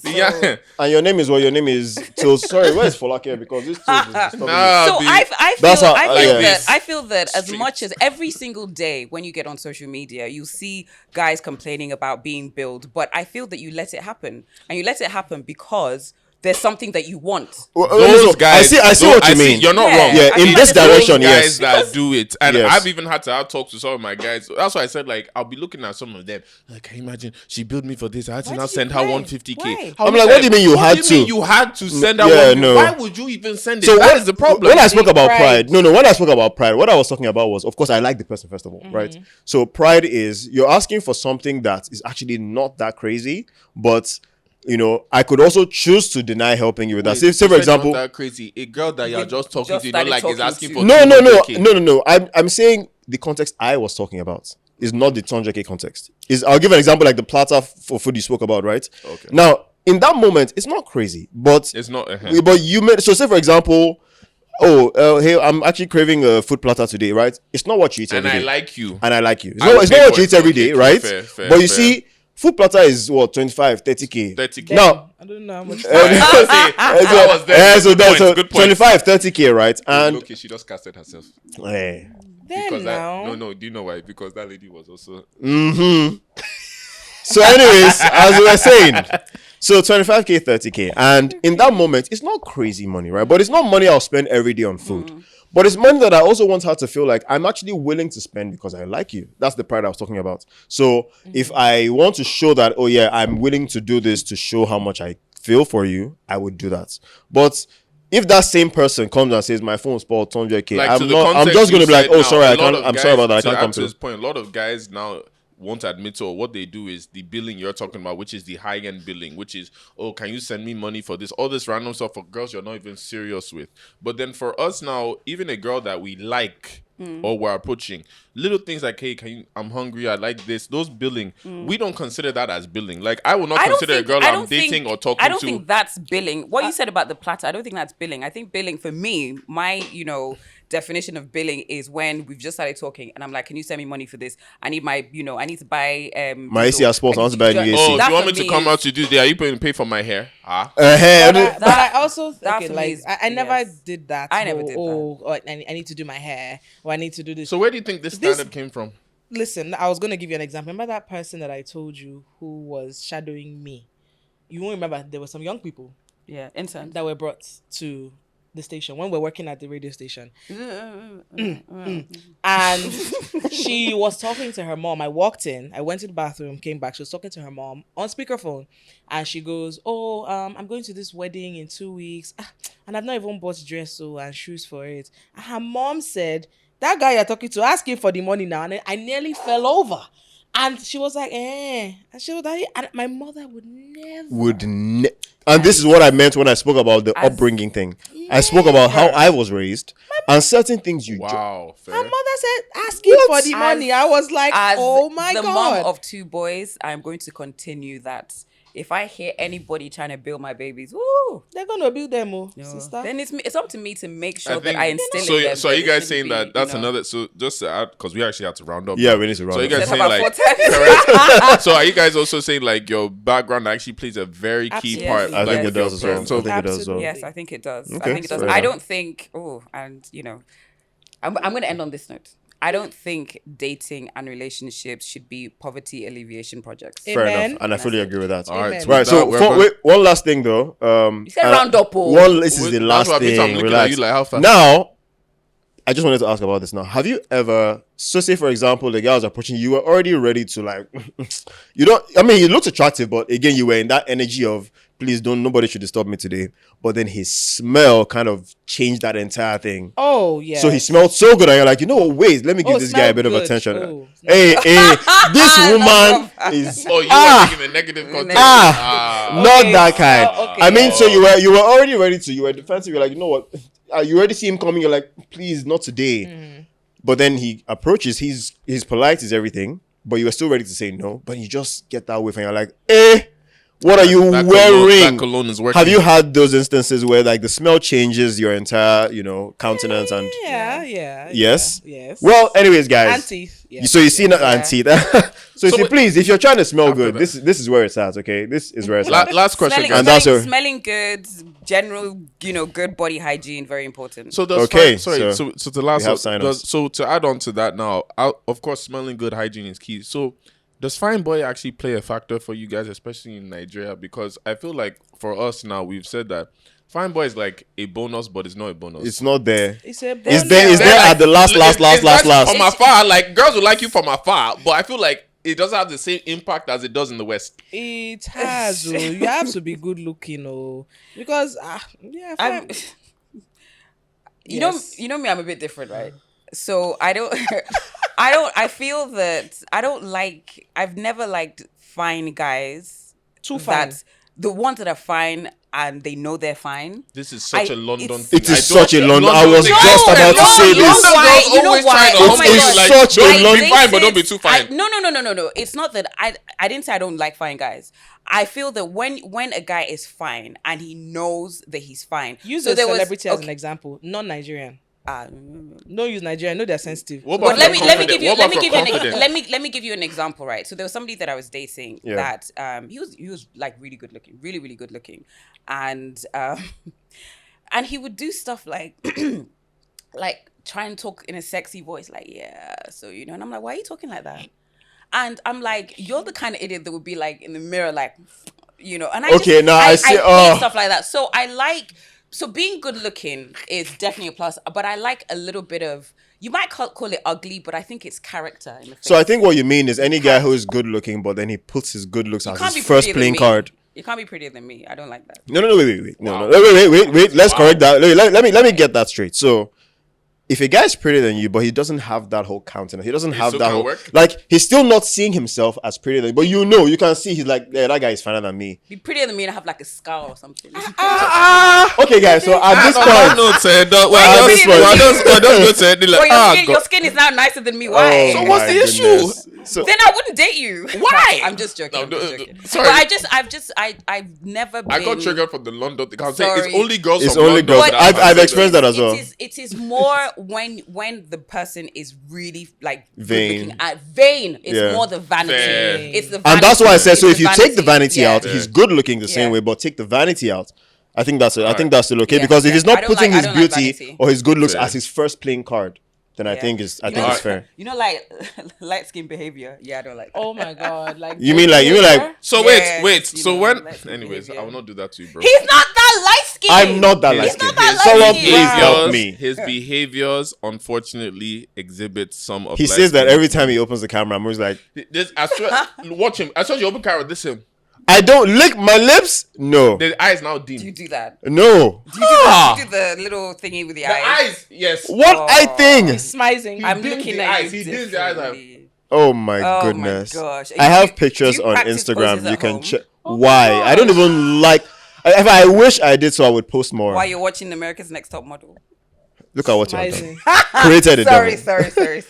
Yeah. And your name is what? Your name is Toolz. Sorry, where's Folake? Because this Toolz is disturbing me. Nah, So B. I feel yeah. I feel that as Streets. much as every single day when you get on social media, you see guys complaining about being billed, but I feel that you let it happen, and you let it happen because there's something that you want. Those guys, I see what you mean. You're not Yeah. wrong. Yeah, I in mean, this there's direction, Those yes. guys that do it, and Yes. I've even had to have talks to some of my guys. That's why I said, like, I'll be looking at some of them. Like, can you imagine? She billed me for this. I had to Why now did you send her cry? 150K. Why? I'll I'm be like, what do you mean you had What do you mean to? you had to send her Yeah, 150? no. Why would you even send it? So That is the problem. When I spoke about Pride. pride, when I spoke about pride, what I was talking about was, of course, I like the person first of all, right? So pride is you're asking for something that is actually not that crazy, but I could also choose to deny helping you with that. Wait, Say you for said example, not that crazy. A girl that you're just talking just to, not started like is talking asking to. for no. 200K. No. I'm saying the context I was talking about is not the 200K context. I'll give an example like the platter for food you spoke about, right? Okay. Now, in that moment, it's not crazy, but It's not. but you made so say for example, hey, I'm actually craving a food platter today, right? It's not what you eat And every I day. like you. And I like you. It's I not, will it's pay not what for you it. eat every Okay, day, fair, right? fair, But you fair. see, food platter is what 25, 30K. 30K. Now, I don't know how much. That was there. so Good that's point, good point. 25, 30K, right? And Okay, she just casted herself. eh, Then Because now, no, do you know why? Because that lady was also. so anyways, as we were saying, so 25K, 30K, and in that moment, it's not crazy money, right? But it's not money I'll spend every day on food. But it's money that I also want her to feel like I'm actually willing to spend because I like you. That's the pride I was talking about. So if I want to show that, oh yeah, I'm willing to do this to show how much I feel for you, I would do that. But if that same person comes and says my phone spoiled 200K, Like, to I'm the not. I'm context just gonna you be like, said oh now, sorry, a lot of I'm guys, sorry about that. I to can't come add to through. this point, a lot of guys now won't admit to, or what they do is the billing you're talking about, which is the high-end billing, which is, oh, can you send me money for this? All this random stuff for girls you're not even serious with. But then for us now, even a girl that we like or we're approaching, little things like, hey, I'm hungry, I like this, those billing, we don't consider that as billing. Like, I will not consider a girl I'm dating or talking to. I don't think that's billing. What you said about the platter, I don't think that's billing. I think billing for me, my definition of billing is when we've just started talking and I'm like, can you send me money for this? I need my, I need to buy My AC has spoiled, I want to buy a new AC. Oh, do That you want me for to me come is- out to do that? Are you paying pay for my hair? but I also that okay, for me like is I never yes. did that. I never did that. Oh, I need to do my hair, or I need to do this. So where do you think this This- stand-up came from? Listen, I was gonna give you an example. Remember that person that I told you who was shadowing me? You won't remember. There were some young people Yeah, intern. that were brought to the station when we're working at the radio station. And she was talking to her mom. I walked in, I went to the bathroom, came back. She was talking to her mom on speakerphone. And she goes, oh, I'm going to this wedding in 2 weeks. And I've not even bought dress and shoes for it. And her mom said, that guy you're talking to, ask him for the money now. And I nearly fell over. And she was like, And she was like, and my mother would never. And this is what I meant when I spoke about the As- upbringing thing. I spoke about how I was raised and certain things you Wow, fair. Her mother said, ask him for the money. I was like, As oh my the God. mom of 2 boys, I'm going to continue that. If I hear anybody trying to bill my babies, woo, They're going to build them, no. sister. Then it's up to me to make sure that think- I instill so, in them. so are that you it guys shouldn't saying be, that that's you know. another, so just to add, because we actually have to round up. Yeah, we need to round So you up. guys That's saying about like, 4 times. so are you guys also saying like your background actually plays a very key Absolutely. part? Yes. I like, think it with your does as well. friends? I So think it does as well. Yes, I think it does. Okay, I think it does. fair I enough. don't think. I'm going to end on this note. I don't think dating and relationships should be poverty alleviation projects. Fair Amen. enough, and I fully agree with that. all right, Amen. so Right. with So that, we're gonna- wait, one last thing though. You said round up, oh. This is the That's last what I mean, so I'm thing. looking at Relax. you like, how far? Now, I just wanted to ask about this now. Have you ever, so say for example, the guy was approaching you, were already ready to like, you don't, I mean, he looks attractive, but again, you were in that energy of, please don't, nobody should disturb me today. But then his smell kind of changed that entire thing. Oh, yeah. So he smelled so good, and you're like, you know what, wait, let me give this guy a bit of good. attention. Oh, hey, this woman is, Oh, you were thinking a negative context. not Okay. that kind. Oh, okay. I mean, so you were already ready to, you were defensive, you're like, you know what, you already see him coming, you're like, please, not today. But then he approaches, he's polite, is everything, but you were still ready to say no, but you just get that whiff and you're like, what are you That wearing? cologne is working. Have you had those instances where like the smell changes your entire, countenance and Yeah. yes? Yes. Well, anyways, guys. And teeth. Yeah. So you see that and teeth. So you see, wait- please, if you're trying to smell good, that. this is where it's at, okay? This is where it's at. Last question, Smelling, guys. And that's smelling, your- smelling good, general, good body hygiene, very important. So does Okay, so the last we have one, sign-offs. so to add on to that now, of course, smelling good hygiene is key. So does fine boy actually play a factor for you guys, especially in Nigeria? Because I feel like for us now, we've said that fine boy is like a bonus, but it's not a bonus. It's not there. It's a It's there. It's there like- at the last. From afar, like girls will like you from afar, but I feel like it doesn't have the same impact as it does in the West. It has. You have to be good looking, because I'm, fine. you know me, I'm a bit different, right? So I don't, I feel that I've never liked fine guys. Too fine. The ones that are fine and they know they're fine. This is such a London it's- thing. It is I don't- such a London. I was thing- just about to say you know this. why? You know Always why? trying to Oh humble my you, God. like, such a don't London- be fine, but don't be too fine. No. It's not that I didn't say I don't like fine guys. I feel that when a guy is fine and he knows that he's fine. Use so a there was- celebrity as okay, an example, not Nigerian. uh, No, use Nigerian. No, they're sensitive. What But about let me confident? give you What let me about give you confident? let me give you an example, right? So there was somebody that I was dating Yeah. that he was like really good looking, really good looking, and and he would do stuff like like try and talk in a sexy voice, like and I'm like, why are you talking like that? And I'm like, you're the kind of idiot that would be like in the mirror, like, and Okay, now I see- hate stuff like that. So so being good looking is definitely a plus, but I like a little bit of, you might call it ugly, but I think it's character in the face. So I think what you mean is any guy who is good looking, but then he puts his good looks as can't his be first prettier than playing me. card. You can't be prettier than me. I don't like that. No, wait. No. Wait. Let's correct that. Let me get that straight. So, if a guy's prettier than you, but he doesn't have that whole countenance, he doesn't have still that can't whole, work? like, he's still not seeing himself as prettier than you, but you can see he's like, yeah, that guy is finer than me. Be prettier than me and have like a scar or something. Okay, guys, so at this I point, know, sir. Why you Just go to Well, your skin is now nicer than me. Why? So what's my the issue? goodness. So, Then I wouldn't date you. Why? I'm just joking. No, I'm just joking. sorry. But I've never been. I got triggered from the London thing. I'm saying Sorry. it's only girls. It's from only London girls. that I've have experienced that as well. It is more when the person is really like Vain. vain. It's Yeah. more the vanity. Fair. It's the vanity. and that's why I said, It's so if you take the vanity Yeah. out, he's good looking the same Yeah. way, but take the vanity out. I think that's still okay, Yeah, because if yeah. he's I not don't putting like- I his don't like beauty vanity. or his good looks Fair. as his first playing card, then I Yeah. think it's You know, it's fair. like light skin behavior. Yeah, I don't like that. Oh my god! Like You mean like So Yes, wait. you So know, when? let's Anyways, behave, I yeah. will not do that to you, bro. He's not that light skin. I'm not that He's light not skinned. that Someone light-skinned. please help me. His behaviors, unfortunately, exhibit some of. He says that every time he opens the camera, I'm always like, This, I swear, watch him. I saw you open camera. This him. I don't lick my lips. No, The eyes now Do you dim. do that? no. Do you do the little thingy with the The eyes? eyes, yes. What I think? smizing. I'm dims looking the at eyes. you He dims the eyes. differently. Oh my Oh my goodness. gosh. I have Do pictures you on practice Instagram. poses You at can home? check. Why? I don't even like. If I wish I did so, I would post more. While you're watching America's Next Top Model. Look at what you have done. Smizing. Created it. Sorry.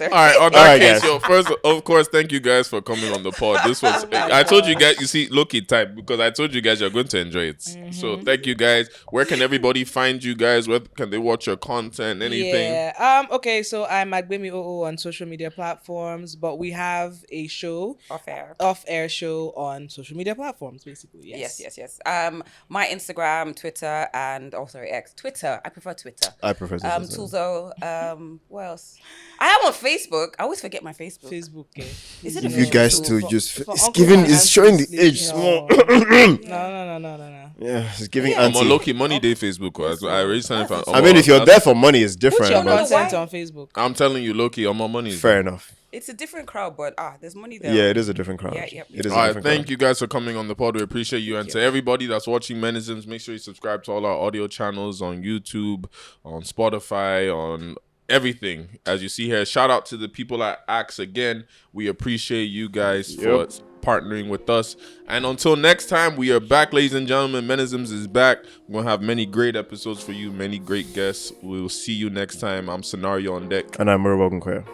All right, on that All right, case, guys. first, of course, thank you guys for coming on the pod. This was, I told you guys, you see, low-key type, because I told you guys you're going to enjoy it. So thank you guys. Where can everybody find you guys? Where can they watch your content? Anything? Yeah. Okay. So I'm at Gbemi OO on social media platforms, but we have a show, off-air show on social media platforms, basically. Yes. Yes. My Instagram, Twitter, and X. Twitter. I prefer Twitter. I prefer to. Tulzo. What else? I am on Facebook. I always forget my Facebook. Facebook. Yeah. Is it a You Facebook guys tool? too just. for It's Uncle giving. and It's showing the Auntie age sleep, small. No. Yeah, it's giving Yeah. I'm on anti. low-key money day Facebook. I already signed for. I mean, if you're there for money, it's different. your Your But content? content on Facebook. I'm telling you, low-key, I'm on money. fair enough. It's a different crowd, but there's money there. Yeah, it is a different crowd. Yeah, yep. It is All a right, different thank crowd. you guys for coming on the pod. We appreciate you. And to everybody that's watching Menisms, make sure you subscribe to all our audio channels on YouTube, on Spotify, on everything. As you see here, shout out to the people at Axe again. We appreciate you guys for partnering with us. And until next time, we are back, ladies and gentlemen. Menisms is back. We're going to have many great episodes for you, many great guests. We'll see you next time. I'm Scenario on Deck. And I'm Mure Queer.